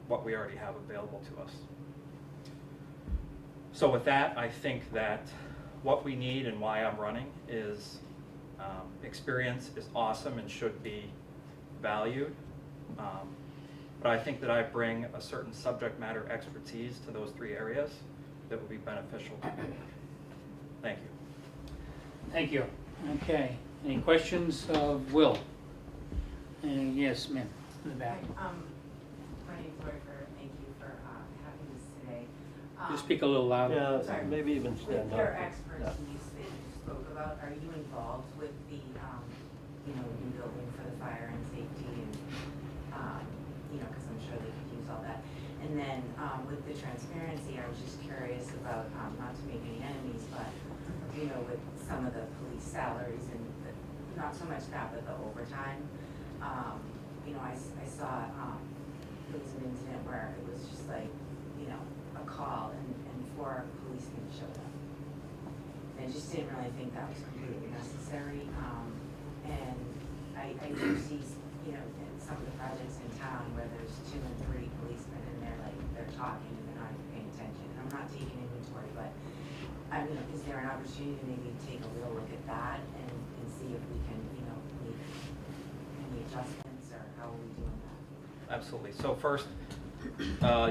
what we already have available to us. So with that, I think that what we need and why I'm running is experience is awesome and should be valued. But I think that I bring a certain subject matter expertise to those three areas that would be beneficial to me. Thank you. Thank you. Okay, any questions of Will? Yes, ma'am, in the back. My name's Lori Kerr. Thank you for having us today. Just speak a little louder. Yeah, Sorry. maybe even stand With up. your expertise that you spoke about, are you involved with the, new building for the fire and safety and, because I'm sure they could use all that. And then with the transparency, I was just curious about, not to make any enemies, but, with some of the police salaries and not so much that, but the overtime. I saw, there was an incident where it was just like, a call and 4 policemen showed up. And I just didn't really think that was completely necessary. And I do see, in some of the projects in town where there's 2 and 3 policemen and they're talking and they're not even paying attention. And I'm not taking inventory, but is there an opportunity to maybe take a real look at that and see if we can, make any adjustments or how are we doing that? Absolutely. So first,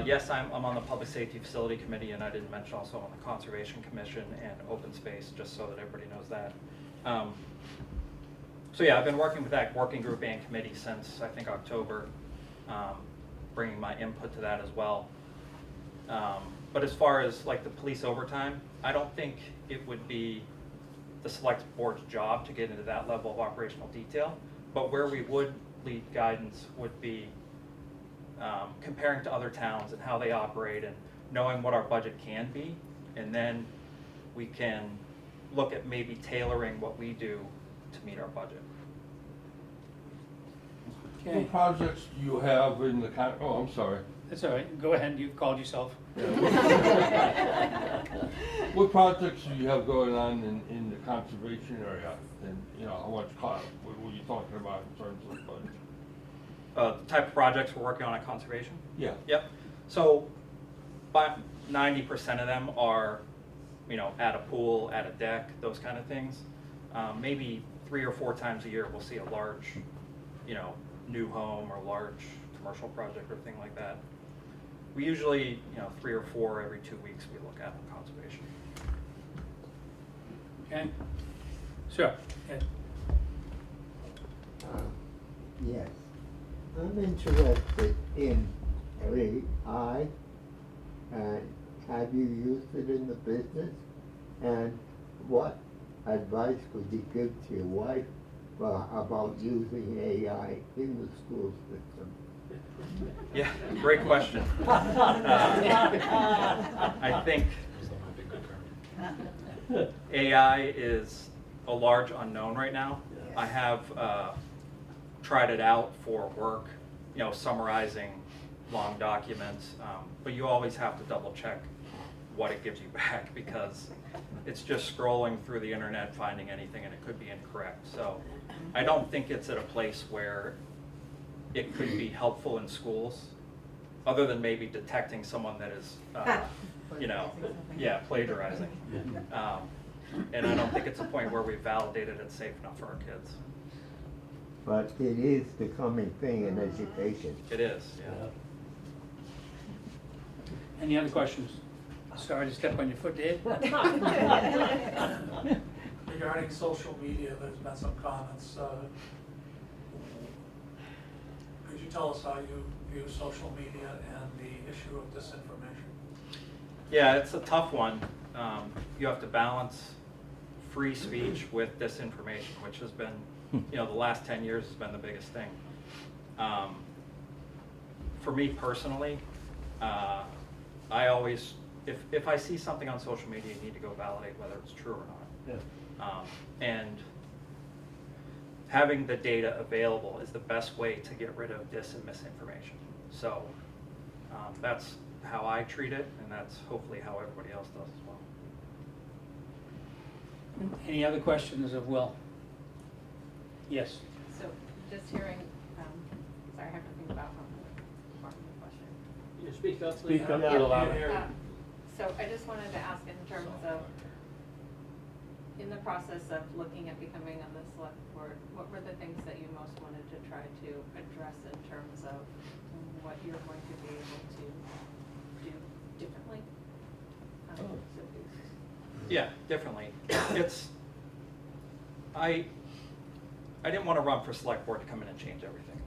yes, I'm on the Public Safety Facility Committee, and I didn't mention also on the Conservation Commission and Open Space, just so that everybody knows that. So yeah, I've been working with that working group and committee since I think October, bringing my input to that as well. But as far as like the police overtime, I don't think it would be the select board's job to get into that level of operational detail. But where we would lead guidance would be comparing to other towns and how they operate and knowing what our budget can be. And then we can look at maybe tailoring what we do to meet our budget. What projects do you have in the I'm sorry. That's all right, go ahead, you've called yourself. What projects do you have going on in the conservation area? And, how much cost, what were you talking about in terms of budget? The type of projects we're working on at conservation? Yeah. Yep. So about 90% of them are, at a pool, at a deck, those kind of things. Maybe 3 or 4 times a year we'll see a large, new home or large commercial project or thing like that. We usually, 3 or 4 every 2 weeks we look at in conservation. Okay. Sure. Ed. Yes. I'm interested in AI, and have you used it in the business? And what advice could you give to your wife about using AI in the school system? Yeah, great question. I think AI is a large unknown right now. I have tried it out for work, summarizing long documents, but you always have to double check what it gives you back because it's just scrolling through the internet finding anything and it could be incorrect. So I don't think it's at a place where it could be helpful in schools, other than maybe detecting someone that is, plagiarizing. And I don't think it's a point where we've validated it's safe enough for our kids. But it is the coming thing in education. It is, yeah. Any other questions? Sorry to step on your foot, Dave. Regarding social media, there's been some comments. Could you tell us how you view social media and the issue of disinformation? Yeah, it's a tough one. You have to balance free speech with disinformation, which has been you know, the last 10 years has been the biggest thing. For me personally, I always, if I see something on social media, you need to go validate whether it's true or not. Yeah. And having the data available is the best way to get rid of dis and misinformation. So that's how I treat it, and that's hopefully how everybody else does as well. Any other questions of Will? Yes. So just hearing, sorry, I have to think about one question. You speak up, please. Speak up, Yeah. a little louder. So I just wanted to ask in terms of, in the process of looking at becoming on the select board, what were the things that you most wanted to try to address in terms of what you're going to be able to do differently? Yeah, differently. I didn't want to run for select board to come in and change everything.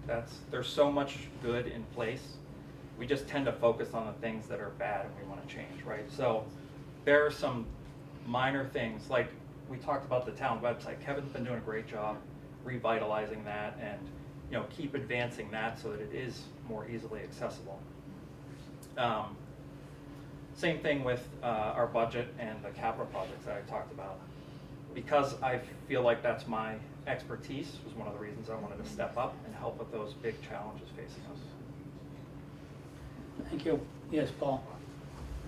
There's so much good in place. We just tend to focus on the things that are bad and we want to change, right? So there are some minor things, like we talked about the town website. Kevin's been doing a great job revitalizing that and, you know, keep advancing that so that it is more easily accessible. Same thing with our budget and the capital projects that I talked about. Because I feel like that's my expertise, was one of the reasons I wanted to step up and help with those big challenges facing us. Thank you. Yes, Paul.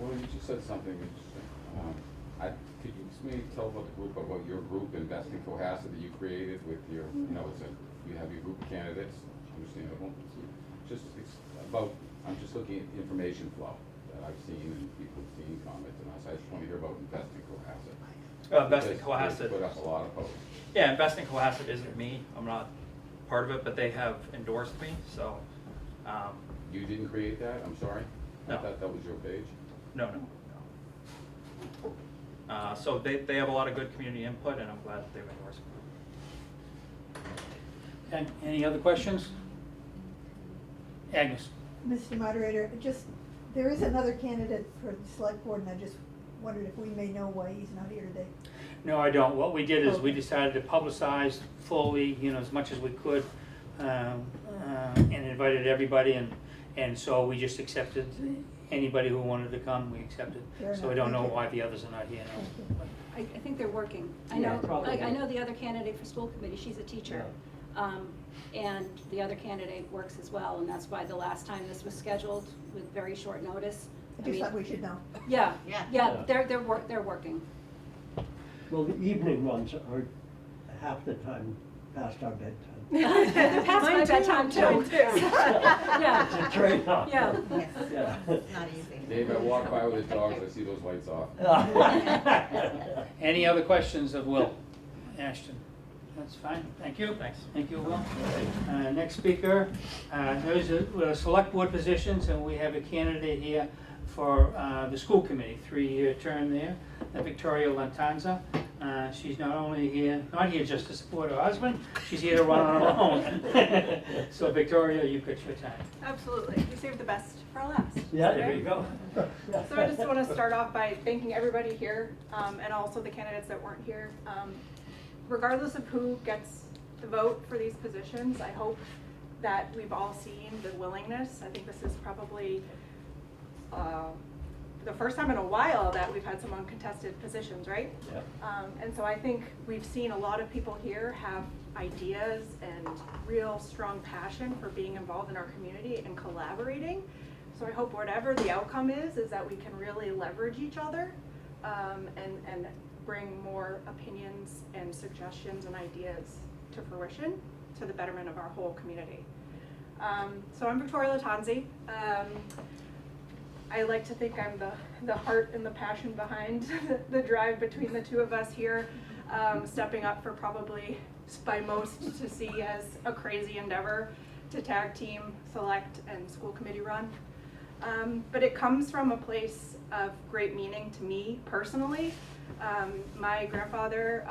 Well, you just said something interesting. Could you just maybe tell about the group, about your group, Invest in Cohasset, that you created with your, you know, you have your group of candidates, understandable. It's about, I'm just looking at information flow that I've seen and people have seen, comments and us. I just want to hear about Invest in Cohasset. Invest in Because Cohasset. they put up a lot of posts. Yeah, Invest in Cohasset isn't me. I'm not part of it, but they have endorsed me, so. You didn't create that? I'm sorry? No. I thought that was your page? No. So they have a lot of good community input, and I'm glad that they've endorsed me. And any other questions? Agnes? Mr. Moderator, there is another candidate for the select board, and I just wondered if we may know why he's not here today. No, I don't. What we did is we Okay. decided to publicize fully, you know, as much as we could, and invited everybody, and so we just accepted anybody who wanted to come, we accepted. Fair So we enough. don't know Thank you. why the others are not here now. I think they're working. I Yeah, know, probably. I know the other candidate for school committee, she's a teacher. And the other candidate works as well, and that's why the last time this was scheduled with very short notice. I just thought we should know. Yeah, Yeah. they're working. Well, the evening ones are half the time past our bedtime. They're past my bedtime too. Mine too. Yeah. It's a trade-off. Yeah. Yes, Yeah. it's not easy. Dave, I walk by with the dogs, I see those lights off. Any other questions of Will Ashton? That's fine, thank you. Thanks. Thank you, Will. Next speaker, those are select board positions, and we have a candidate here for the school committee, 3-year term there, Victoria Lantanza. She's not here just to support her husband, she's here to run on her own. So Victoria, you've got your time. Absolutely. We saved the best for last. Yeah, there you go. So I just want to start off by thanking everybody here and also the candidates that weren't here. Regardless of who gets the vote for these positions, I hope that we've all seen the willingness. I think this is probably the first time in a while that we've had some uncontested positions, right? Yeah. And so I think we've seen a lot of people here have ideas and real strong passion for being involved in our community and collaborating. So I hope whatever the outcome is that we can really leverage each other and bring more opinions and suggestions and ideas to fruition to the betterment of our whole community. So I'm Victoria Latanzi. I like to think I'm the heart and the passion behind the drive between the two of us here, stepping up for probably by most to see as a crazy endeavor to tag team, select, and school committee run. But it comes from a place of great meaning to me personally. My grandfather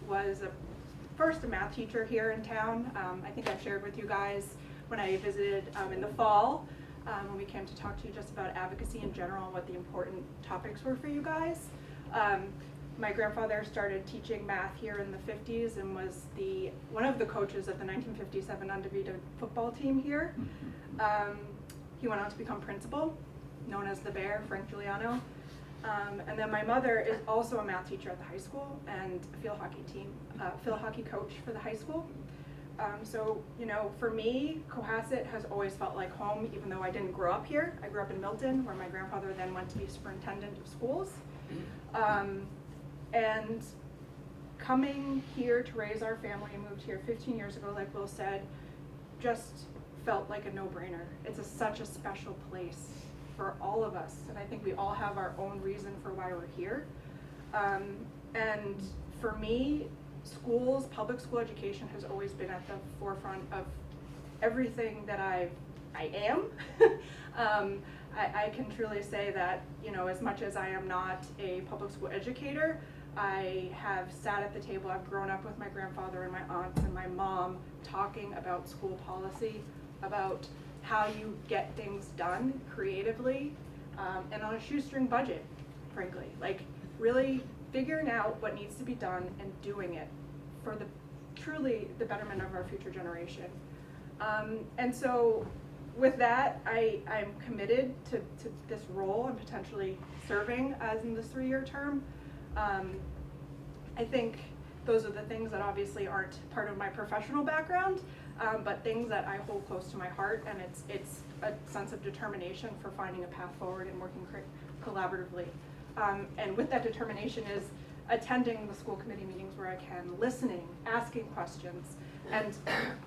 was first a math teacher here in town. I think I've shared with you guys when I visited in the fall, when we came to talk to you just about advocacy in general and what the important topics were for you guys. My grandfather started teaching math here in the 50s and was one of the coaches of the 1957 undefeated football team here. He went on to become principal, known as the Bear, Frank Giuliano. And then my mother is also a math teacher at the high school and a field hockey coach for the high school. So, you know, for me, Cohasset has always felt like home, even though I didn't grow up here. I grew up in Milton, where my grandfather then went to be superintendent of schools. And coming here to raise our family, I moved here 15 years ago, like Will said, just felt like a no-brainer. It's such a special place for all of us, and I think we all have our own reason for why we're here. And for me, schools, public school education has always been at the forefront of everything that I am. I can truly say that, you know, as much as I am not a public school educator, I have sat at the table, I've grown up with my grandfather and my aunts and my mom talking about school policy, about how you get things done creatively, and on a shoestring budget, frankly. Like, really figuring out what needs to be done and doing it for truly the betterment of our future generation. And so with that, I'm committed to this role and potentially serving as in this 3-year term. I think those are the things that obviously aren't part of my professional background, but things that I hold close to my heart, and it's a sense of determination for finding a path forward and working collaboratively. And with that determination is attending the school committee meetings where I can, listening, asking questions. And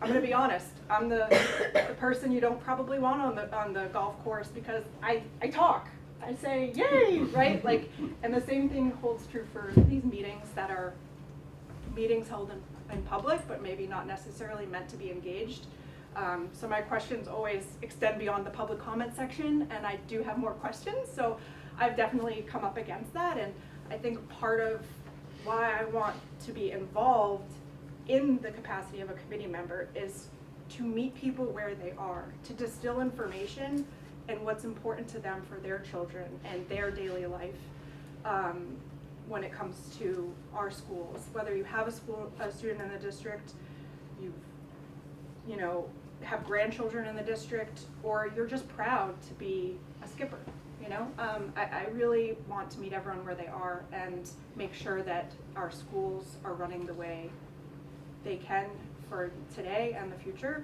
I'm gonna be honest, I'm the person you don't probably want on the golf course, because I talk. I say, yay, right? Like, and the same thing holds true for these meetings that are meetings held in public, but maybe not necessarily meant to be engaged. So my questions always extend beyond the public comment section, and I do have more questions, so I've definitely come up against that. And I think part of why I want to be involved in the capacity of a committee member is to meet people where they are, to distill information and what's important to them for their children and their daily life when it comes to our schools. Whether you have a student in the district, you know, have grandchildren in the district, or you're just proud to be a skipper, you know? I really want to meet everyone where they are and make sure that our schools are running the way they can for today and the future.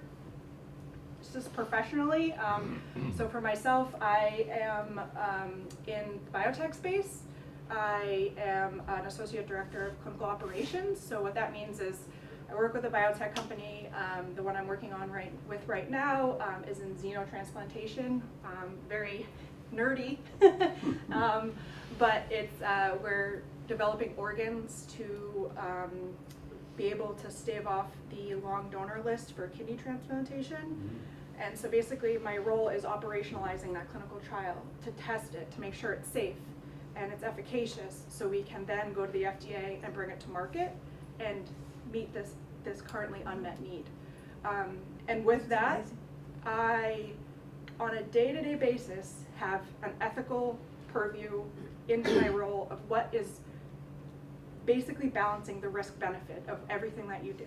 Just professionally, so for myself, I am in the biotech space. I am an associate director of clinical operations. So what that means is I work with a biotech company. The one I'm working on right now is in xenotransplantation. Very nerdy, but it's we're developing organs to be able to stave off the long donor list for kidney transplantation. And so basically my role is operationalizing that clinical trial to test it, to make sure it's safe and it's efficacious, so we can then go to the FDA and bring it to market and meet this currently unmet need. And with that, I, on a day-to-day basis, have an ethical purview into my role of what is basically balancing the risk-benefit of everything that you do.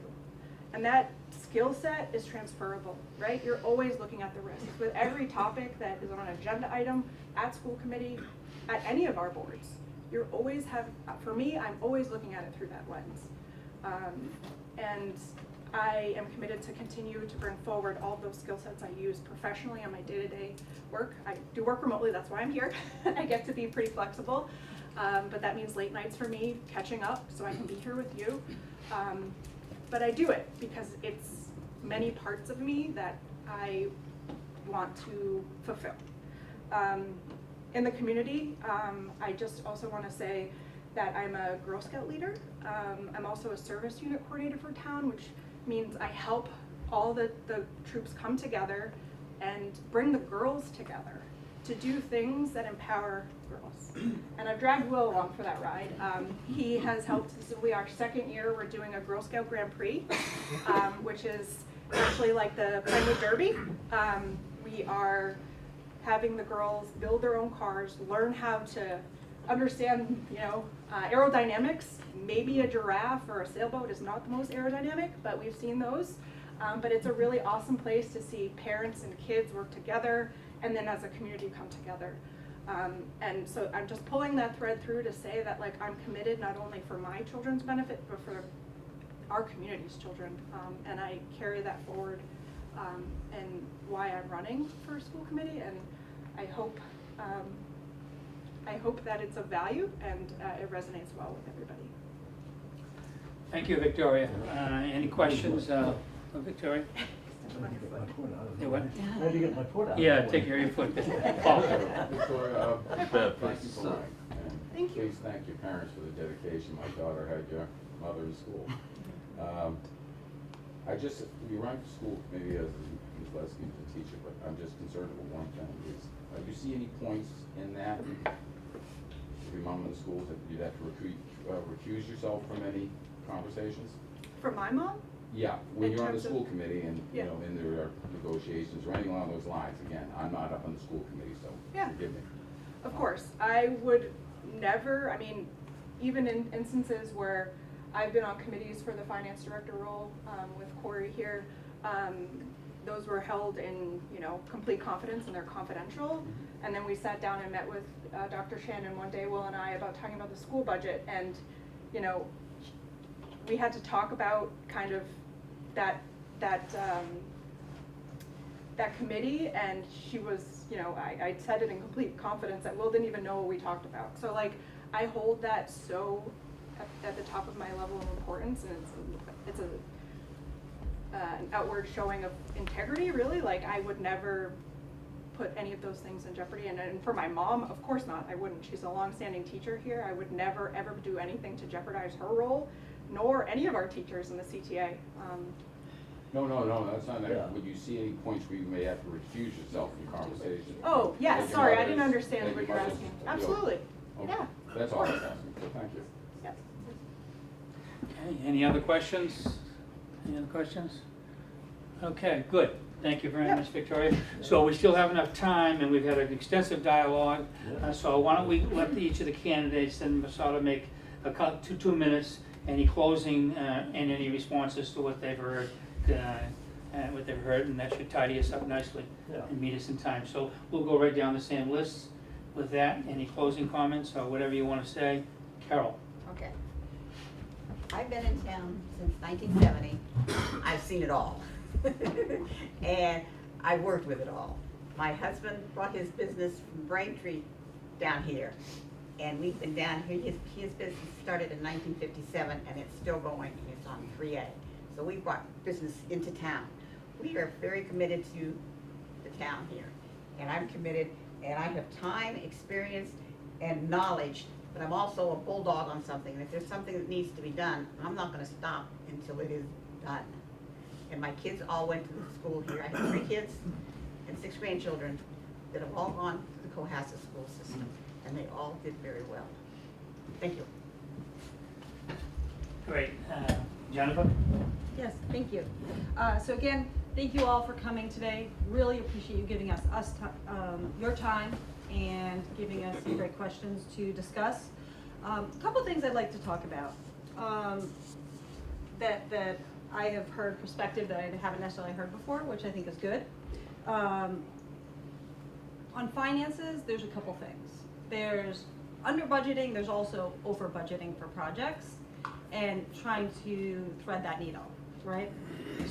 And that skill set is transferable, right? You're always looking at the risks. With every topic that is on an agenda item at school committee, at any of our boards, you're always for me, I'm always looking at it through that lens. And I am committed to continue to bring forward all those skill sets I use professionally on my day-to-day work. I do work remotely, that's why I'm here. I get to be pretty flexible, but that means late nights for me, catching up so I can be here with you. But I do it because it's many parts of me that I want to fulfill. In the community, I just also want to say that I'm a Girl Scout leader. I'm also a service unit coordinator for town, which means I help all the troops come together and bring the girls together to do things that empower girls. And I've dragged Will along for that ride. He has helped. This will be our second year. We're doing a Girl Scout Grand Prix, which is actually like the Pinewood Derby. We are having the girls build their own cars, learn how to understand, you know, aerodynamics. Maybe a giraffe or a sailboat is not the most aerodynamic, but we've seen those. But it's a really awesome place to see parents and kids work together, and then as a community come together. And so I'm just pulling that thread through to say that, like, I'm committed not only for my children's benefit, but for our community's children. And I carry that forward, and why I'm running for school committee, and I hope that it's of value and it resonates well with everybody. Thank you, Victoria. Any questions of Victoria? Yeah, what? I had to get my foot out. Yeah, take care of your foot. Paul. Victoria, thank you for running. Thank you. Please thank your parents for the dedication. My daughter had your mother in school. You run for school maybe as Ms. Lesky is a teacher, but I'm just concerned with one thing is, do you see any points in that? If your mom in the schools, that you'd have to recuse yourself from any conversations? For my mom? Yeah, when In you're on the terms of- school committee and, you Yeah. know, and there are negotiations or anything along those lines, again, I'm not up on the school committee, so Yeah. forgive me. Of course, I would never, I mean, even in instances where I've been on committees for the finance director role, with Corey here, those were held in, you know, complete confidence and they're confidential. And then we sat down and met with Dr. Shannon one day, Will and I, about talking about the school budget, and, you know, we had to talk about kind of that committee, and she was, you know, I said it in complete confidence that Will didn't even know what we talked about. So, like, I hold that so at the top of my level of importance, and it's an outward showing of integrity, really. Like, I would never put any of those things in jeopardy, and for my mom, of course not, I wouldn't. She's a longstanding teacher here. I would never, ever do anything to jeopardize her role, nor any of our teachers in the CTA. No, that's not, Yeah. would you see any points where you may have to recuse yourself from conversation? Oh, yes, Like your sorry, I mother didn't is- understand like what your you're mother's, asking. you know, Absolutely, okay. yeah. That's all I was asking, so thank you. Yep. Okay, any other questions? Any other questions? Okay, good. Thank you very Yep. much, Victoria. So we still have enough time, and we've had an extensive dialogue. So why don't we let each of the candidates then sort of make a 2 minutes, any closing and any responses to what they've heard, and that should tidy us up nicely Yeah. and meet us in time. So we'll go right down the same list with that. Any closing comments or whatever you want to say? Carol? Okay. I've been in town since 1970. I've seen it all. And I worked with it all. My husband brought his business from Braintree down here. And we've been down here, his business started in 1957 and it's still going, and it's on 3A. So we brought business into town. We are very committed to the town here. And I'm committed, and I have time, experience, and knowledge, but I'm also a bulldog on something. And if there's something that needs to be done, I'm not gonna stop until it is done. And my kids all went to the school here. I have 3 kids and 6 grandchildren that have all gone to the Cohasset school system, and they all did very well. Thank you. Great. Jennifer? Yes, thank you. So again, thank you all for coming today. Really appreciate you giving us your time and giving us some great questions to discuss. A couple things I'd like to talk about that I have heard perspective that I haven't necessarily heard before, which I think is good. On finances, there's a couple things. There's under budgeting, there's also over budgeting for projects and trying to thread that needle, right?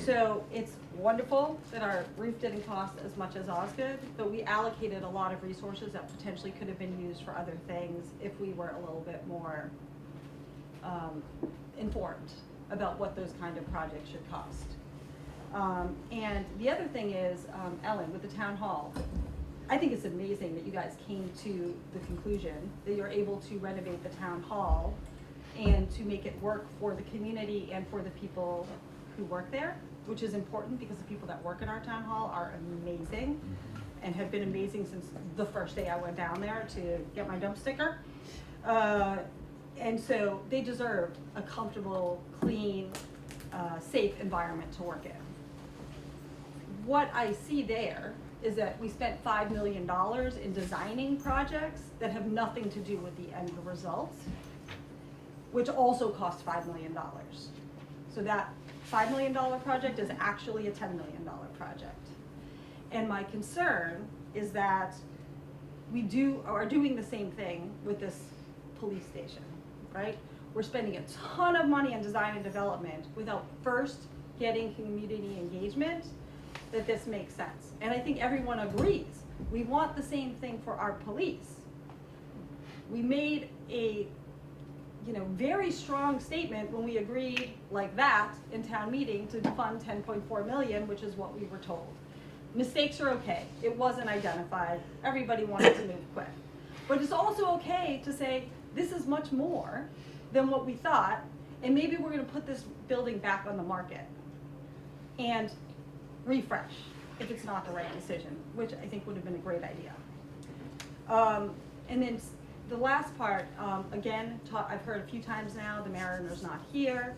So it's wonderful that our roof didn't cost as much as Osgood, but we allocated a lot of resources that potentially could have been used for other things if we were a little bit more informed about what those kind of projects should cost. And the other thing is, Ellen, with the town hall, I think it's amazing that you guys came to the conclusion that you're able to renovate the town hall and to make it work for the community and for the people who work there, which is important because the people that work in our town hall are amazing and have been amazing since the first day I went down there to get my dump sticker. And so they deserve a comfortable, clean, safe environment to work in. What I see there is that we spent $5 million in designing projects that have nothing to do with the end results, which also cost $5 million. So that $5 million project is actually a $10 million project. And my concern is that we are doing the same thing with this police station, right? We're spending a ton of money on design and development without first getting community engagement, that this makes sense. And I think everyone agrees. We want the same thing for our police. We made a very strong statement when we agreed like that in town meeting to fund 10.4 million, which is what we were told. Mistakes are okay. It wasn't identified. Everybody wanted to move quick. But it's also okay to say, this is much more than what we thought, and maybe we're gonna put this building back on the market and refresh if it's not the right decision, which I think would have been a great idea. And then the last part, again, I've heard a few times now, the Mariner's not here.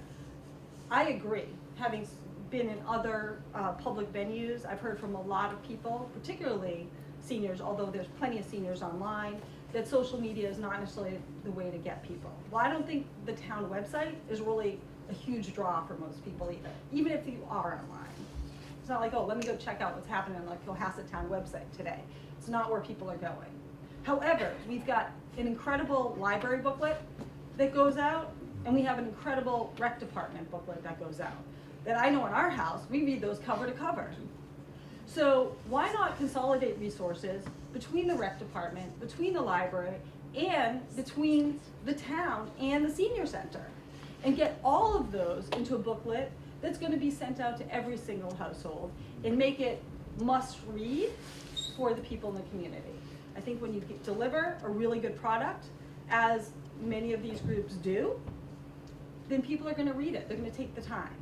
I agree. Having been in other public venues, I've heard from a lot of people, particularly seniors, although there's plenty of seniors online, that social media is not necessarily the way to get people. Well, I don't think the town website is really a huge draw for most people either, even if you are online. It's not like, oh, let me go check out what's happening on the Cohasset town website today. It's not where people are going. However, we've got an incredible library booklet that goes out, and we have an incredible rec department booklet that goes out. That I know in our house, we read those cover to cover. So why not consolidate resources between the rec department, between the library, and between the town and the senior center? And get all of those into a booklet that's gonna be sent out to every single household and make it must read for the people in the community. I think when you deliver a really good product, as many of these groups do, then people are gonna read it, they're gonna take the time.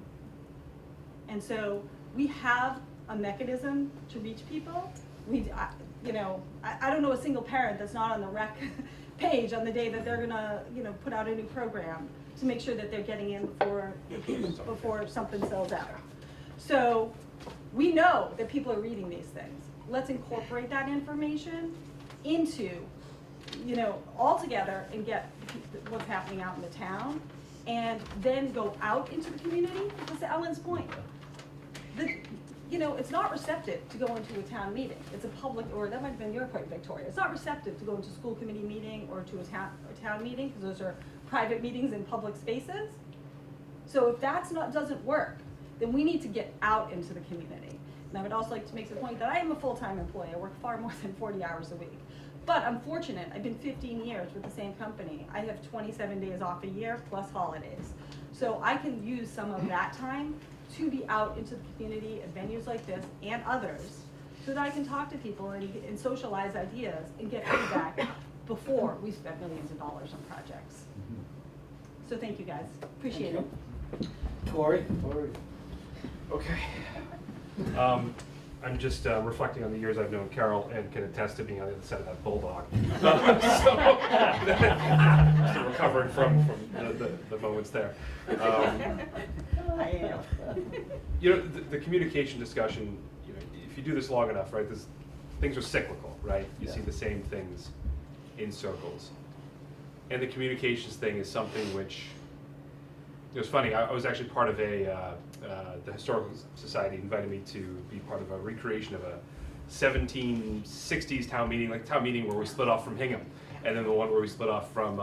And so we have a mechanism to reach people. I don't know a single parent that's not on the rec page on the day that they're gonna, put out a new program to make sure that they're getting in before something sells out. So we know that people are reading these things. Let's incorporate that information into, all together and get what's happening out in the town, and then go out into the community. Because to Ellen's point, it's not receptive to go into a town meeting. It's a public, or that might have been your point, Victoria. It's not receptive to go into a school committee meeting or to a town meeting, because those are private meetings in public spaces. So if doesn't work, then we need to get out into the community. And I would also like to make the point that I am a full-time employee. I work far more than 40 hours a week. But I'm fortunate, I've been 15 years with the same company. I have 27 days off a year plus holidays. So I can use some of that time to be out into the community at venues like this and others, so that I can talk to people and socialize ideas and get feedback before we spend millions of dollars on projects. So thank you guys, appreciate it. Tori? Okay. I'm just reflecting on the years I've known Carol and can attest to being on the other side of that bulldog. Still recovering from the moments there. I am. The communication discussion, if you do this long enough, right, things are cyclical, right? You see the same things in circles. And the communications thing is something which, it was funny, I was actually part of the Historical Society invited me to be part of a recreation of a 1760s town meeting, like a town meeting where we split off from Hingham, and then the one where we split off from,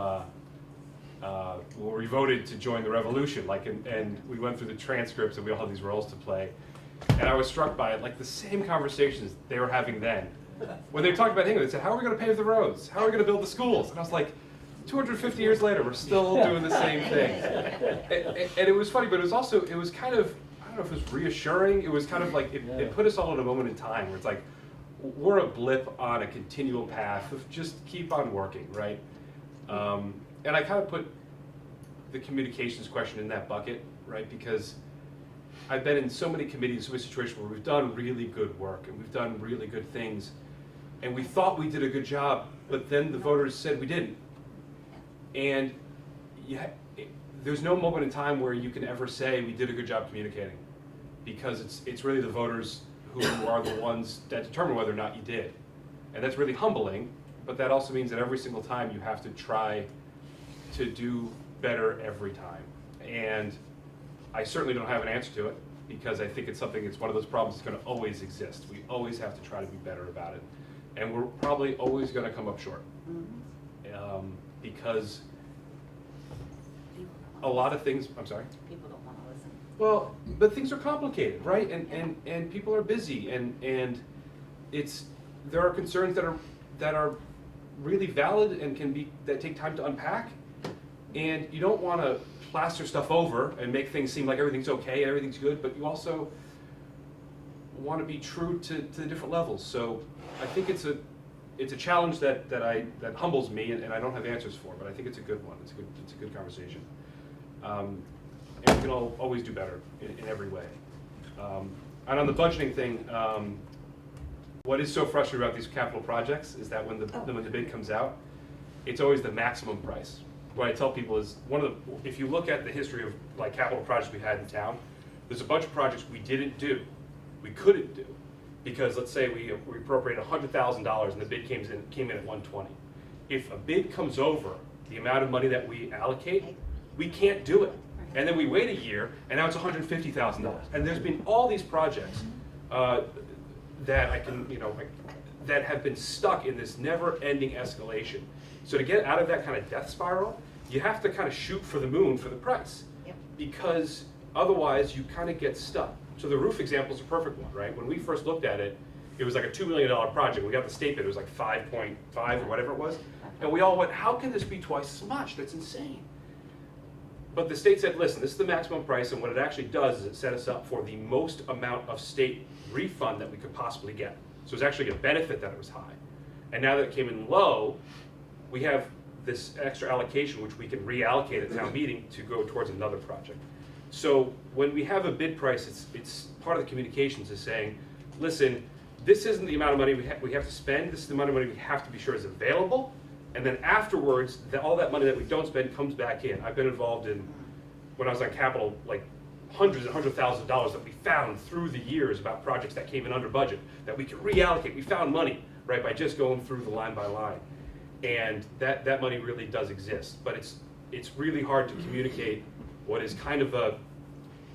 where we voted to join the revolution, and we went through the transcripts and we all had these roles to play. And I was struck by it, like the same conversations they were having then. When they talked about Hingham, they said, how are we gonna pave the roads? How are we gonna build the schools? And I was like, 250 years later, we're still doing the same thing. And it was funny, but it was kind of, I don't know if it was reassuring. It was kind of like, it put us all in a moment in time where it's like, we're a blip on a continual path of just keep on working, right? And I kind of put the communications question in that bucket, right? Because I've been in so many committees, so many situations where we've done really good work and we've done really good things, and we thought we did a good job, but then the voters said we didn't. And there's no moment in time where you can ever say we did a good job communicating, because it's really the voters who are the ones that determine whether or not you did. And that's really humbling, but that also means that every single time you have to try to do better every time. And I certainly don't have an answer to it, because I think it's one of those problems that's gonna always exist. We always have to try to be better about it. And we're probably always gonna come up short. Because a lot of things, I'm sorry? People don't wanna listen. Well, but things are complicated, right? And people are busy, and there are concerns that are really valid and that take time to unpack. And you don't want to plaster stuff over and make things seem like everything's okay, everything's good, but you also want to be true to the different levels. So I think it's a challenge that humbles me, and I don't have answers for, but I think it's a good one. It's a good conversation. And we can always do better in every way. And on the budgeting thing, what is so frustrating about these capital projects is that when the bid comes out, it's always the maximum price. What I tell people is, if you look at the history of like capital projects we had in town, there's a bunch of projects we didn't do, we couldn't do, because let's say we appropriate $100,000 and the bid came in at 120. If a bid comes over the amount of money that we allocate, we can't do it. And then we wait a year, and now it's $150,000. And there's been all these projects that that have been stuck in this never-ending escalation. So to get out of that kind of death spiral, you have to kind of shoot for the moon for the price, because otherwise you kind of get stuck. So the roof example is a perfect one, right? When we first looked at it, it was like a $2 million project. We got the state bid, it was like 5.5 or whatever it was. And we all went, how can this be twice as much? That's insane. But the state said, listen, this is the maximum price, and what it actually does is it set us up for the most amount of state refund that we could possibly get. So it's actually a benefit that it was high. And now that it came in low, we have this extra allocation which we can reallocate at town meeting to go towards another project. So when we have a bid price, it's part of the communications is saying, listen, this isn't the amount of money we have to spend, this is the amount of money we have to be sure is available, and then afterwards, all that money that we don't spend comes back in. I've been involved in, when I was on capital, like hundreds and hundreds of thousands of dollars that we found through the years about projects that came in under budget that we could reallocate. We found money, right, by just going through the line by line. And that money really does exist, but it's really hard to communicate what is kind of a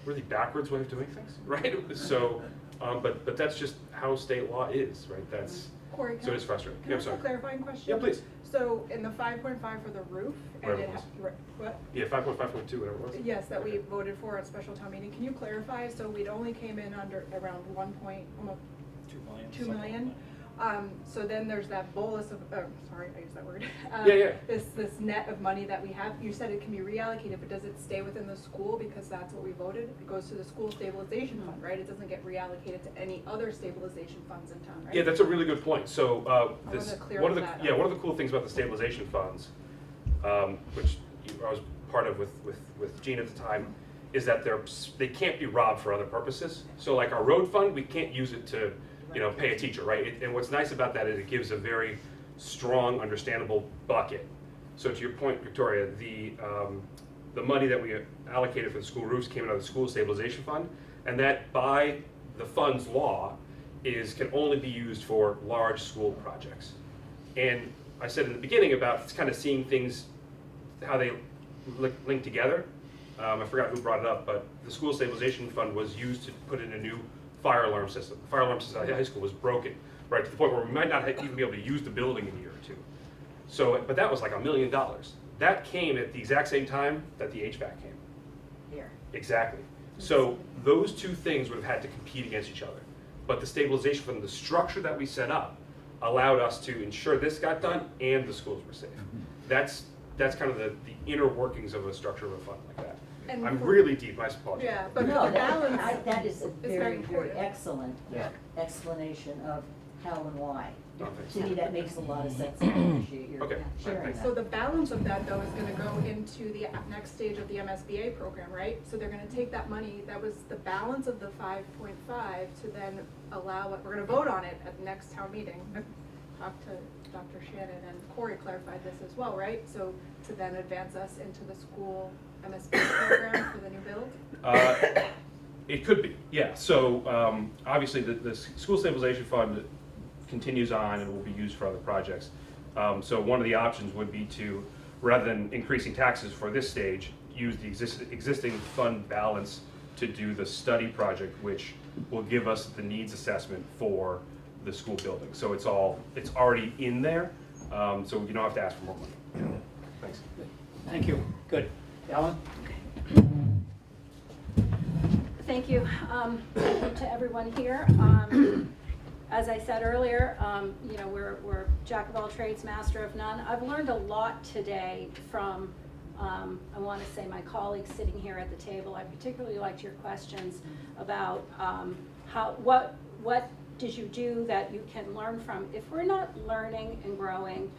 really backwards way of doing things, right? So, but that's just how state law is, right? Corey, So it's frustrating. Can I ask a clarifying question? Yeah, please. So in the 5.5 for the roof, and Whatever it was. what? Yeah, 5.5.2, whatever it was. Yes, that we voted for at special town meeting. Can you clarify? So we'd only came in under around almost 2 million. So then there's that bolus of, sorry, I used that word. This net of money that we have. You said it can be reallocated, but does it stay within the school because that's what we voted? It goes to the school stabilization fund, right? It doesn't get reallocated to any other stabilization funds in town, right? Yeah, that's a really good point. So one of the cool things about the stabilization funds, which I was part of with Gene at the time, is that they can't be robbed for other purposes. So like our road fund, we can't use it to pay a teacher, right? And what's nice about that is it gives a very strong, understandable bucket. So to your point, Victoria, the money that we allocated for the school roofs came out of the school stabilization fund, and that by the fund's law can only be used for large school projects. And I said in the beginning about kind of seeing things, how they link together. I forgot who brought it up, but the school stabilization fund was used to put in a new fire alarm system. The fire alarm system at the high school was broken, right, to the point where we might not even be able to use the building in a year or two. So, but that was like $1 million. That came at the exact same time that the HVAC came. Here. Exactly. So those two things would have had to compete against each other. But the stabilization fund, the structure that we set up, allowed us to ensure this got done and the schools were safe. That's kind of the inner workings of a structure of a fund like that. And I'm really deep, I apologize. Yeah, but No, the balance. that is a very very important. excellent Yeah. explanation of how and why. No, thanks. To me, that makes a lot of sense, and I appreciate your Okay. sharing that. So the balance of that though is gonna go into the next stage of the MSBA program, right? So they're gonna take that money, that was the balance of the 5.5 to then allow it, we're gonna vote on it at the next town meeting. Talk to Dr. Shannon and Corey clarified this as well, right? So to then advance us into the school MSBA program for the new build? It could be, yeah. So obviously the school stabilization fund continues on and will be used for other projects. So one of the options would be to, rather than increasing taxes for this stage, use the existing fund balance to do the study project, which will give us the needs assessment for the school building. So it's already in there, so you don't have to ask for more money. Thanks. Thank you, good. Ellen? Thank you. Thank you to everyone here. As I said earlier, you know, we're jack of all trades, master of none. I've learned a lot today from, I want to say, my colleagues sitting here at the table. I particularly liked your questions about what did you do that you can learn from. If we're not learning and growing,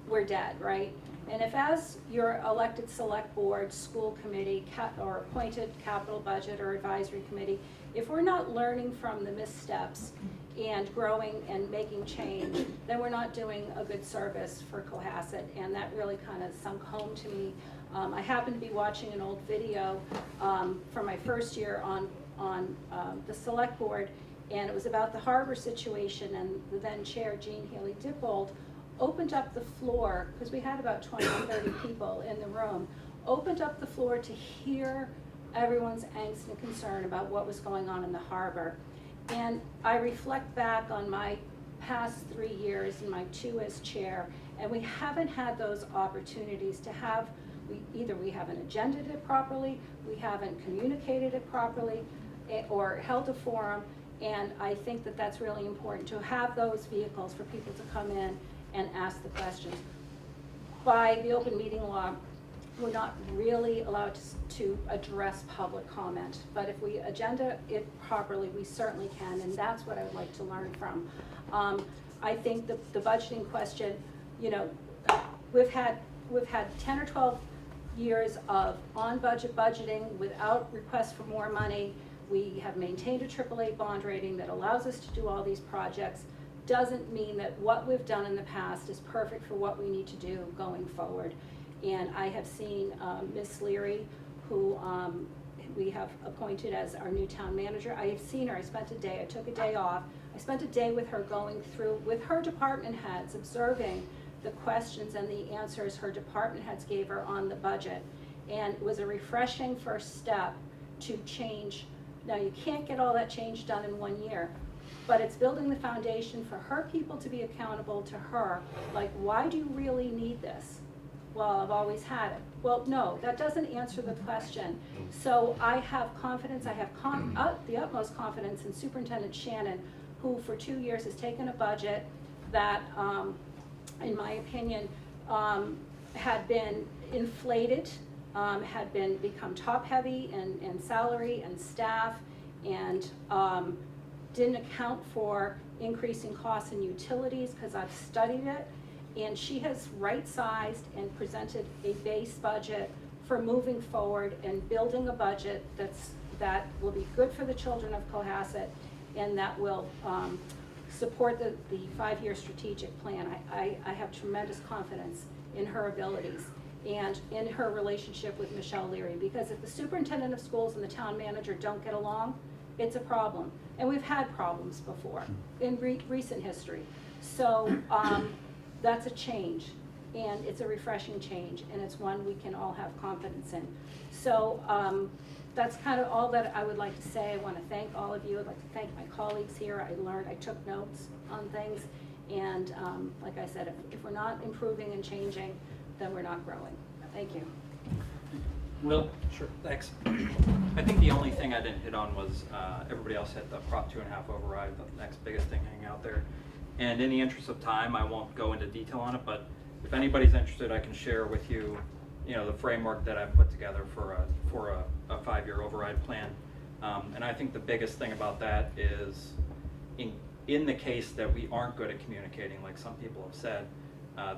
we're dead, right? And if as your elected select board, school committee, or appointed capital budget or advisory committee, if we're not learning from the missteps and growing and making change, then we're not doing a good service for Cohasset, and that really kind of sunk home to me. I happened to be watching an old video from my first year on the select board, and it was about the harbor situation, and the then chair, Jean Healy-Dippold, opened up the floor, because we had about 20 or 30 people in the room, opened up the floor to hear everyone's angst and concern about what was going on in the harbor. And I reflect back on my past 3 years and my 2 as chair, and we haven't had those opportunities to have, either we haven't agended it properly, we haven't communicated it properly, or held a forum, and I think that that's really important, to have those vehicles for people to come in and ask the questions. By the open meeting law, we're not really allowed to address public comment, but if we agenda it properly, we certainly can, and that's what I would like to learn from. I think the budgeting question, you know, we've had 10 or 12 years of on-budget budgeting without requests for more money. We have maintained a AAA bond rating that allows us to do all these projects. Doesn't mean that what we've done in the past is perfect for what we need to do going forward. And I have seen Ms. Leary, who we have appointed as our new town manager. I have seen her, I spent a day, I took a day off. I spent a day with her going through, with her department heads, observing the questions and the answers her department heads gave her on the budget. And it was a refreshing first step to change. Now, you can't get all that change done in 1 year, but it's building the foundation for her people to be accountable to her. Like, why do you really need this? Well, I've always had it. Well, no, that doesn't answer the question. So I have confidence, I have the utmost confidence in Superintendent Shannon, who for 2 years has taken a budget that, in my opinion, had been inflated, had become top-heavy in salary and staff, and didn't account for increasing costs in utilities, because I've studied it. And she has right-sized and presented a base budget for moving forward and building a budget that will be good for the children of Cohasset, and that will support the 5-year strategic plan. I have tremendous confidence in her abilities and in her relationship with Michelle Leary, because if the superintendent of schools and the town manager don't get along, it's a problem. And we've had problems before in recent history. So that's a change, and it's a refreshing change, and it's one we can all have confidence in. So that's kind of all that I would like to say. I want to thank all of you. I'd like to thank my colleagues here. I took notes on things, and like I said, if we're not improving and changing, then we're not growing. Thank you. Will? Sure, thanks. I think the only thing I didn't hit on was everybody else hit the Prop 2.5 override, the next biggest thing hanging out there. And in the interest of time, I won't go into detail on it, but if anybody's interested, I can share with you, the framework that I've put together for a 5-year override plan. And I think the biggest thing about that is, in the case that we aren't good at communicating, like some people have said,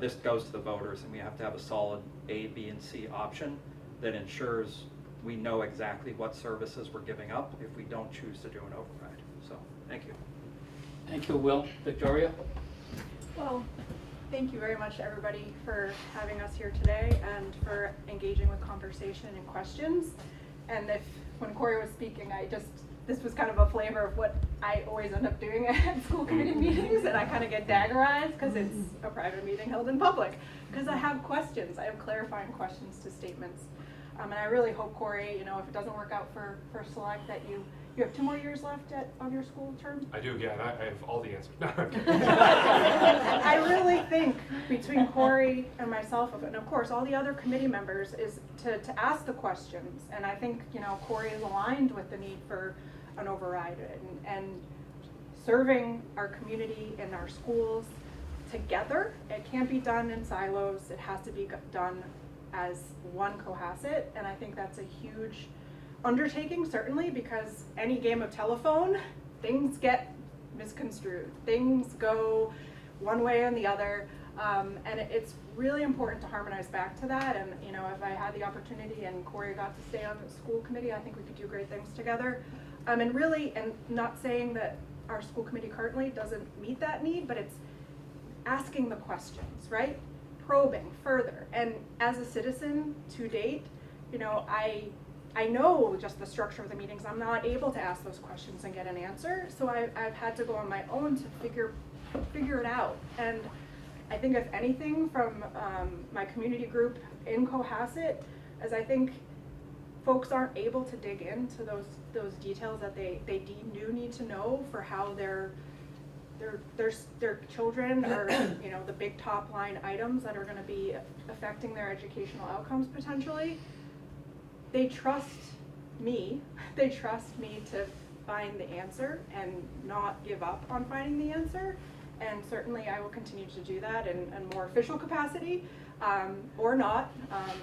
this goes to the voters, and we have to have a solid A, B, and C option that ensures we know exactly what services we're giving up if we don't choose to do an override. So, thank you. Thank you, Will. Victoria? Well, thank you very much, everybody, for having us here today and for engaging with conversation and questions. And if when Corey was speaking, this was kind of a flavor of what I always end up doing at school committee meetings, and I kind of get daggerized because it's a private meeting held in public. Because I have questions, I have clarifying questions to statements. And I really hope, Corey, you know, if it doesn't work out for Select, that you have 2 more years left on your school term? I do, yeah, and I have all the answers. I really think between Corey and myself, and of course all the other committee members, is to ask the questions. And I think, you know, Corey is aligned with the need for an override and serving our community and our schools together. It can't be done in silos. It has to be done as one Cohasset, and I think that's a huge undertaking, certainly, because any game of telephone, things get misconstrued. Things go one way and the other, and it's really important to harmonize back to that. And you know, if I had the opportunity and Corey got to stay on the school committee, I think we could do great things together. And really, and not saying that our school committee currently doesn't meet that need, but it's asking the questions, right? Probing further. And as a citizen to date, you know, I know just the structure of the meetings. I'm not able to ask those questions and get an answer. So I've had to go on my own to figure it out. And I think if anything from my community group in Cohasset, as I think folks aren't able to dig into those details that they do need to know for how their children are, you know, the big top line items that are going to be affecting their educational outcomes potentially. They trust me. They trust me to find the answer and not give up on finding the answer. And certainly I will continue to do that in a more official capacity, or not.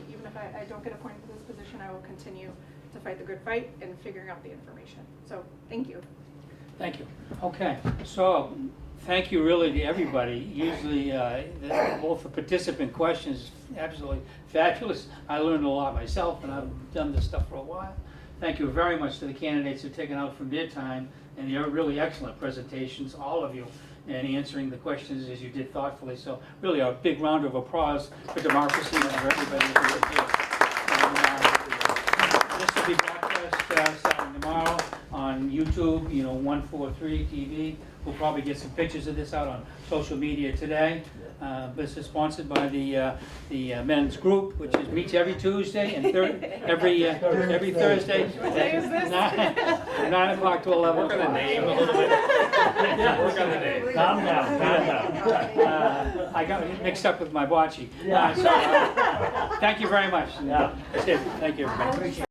Even if I don't get appointed to this position, I will continue to fight the good fight in figuring out the information. So thank you. Thank you. Okay, so thank you really to everybody. Usually both the participant questions, absolutely fabulous. I learned a lot myself, and I've done this stuff for a while. Thank you very much to the candidates who've taken out from their time and your really excellent presentations, all of you, and answering the questions as you did thoughtfully. So really a big round of applause for democracy and for everybody who was here. And, this will be broadcast starting tomorrow on YouTube, you know, 143 TV. We'll probably get some pictures of this out on social media today. This is sponsored by the men's group, which meets every Tuesday and every Thursday. What day is this? 9 o'clock to 11 o'clock. Work on the name a little bit. Work on the name. Calm down. I got mixed up with my bocce. Thank you very much. That's it. Thank you, everybody.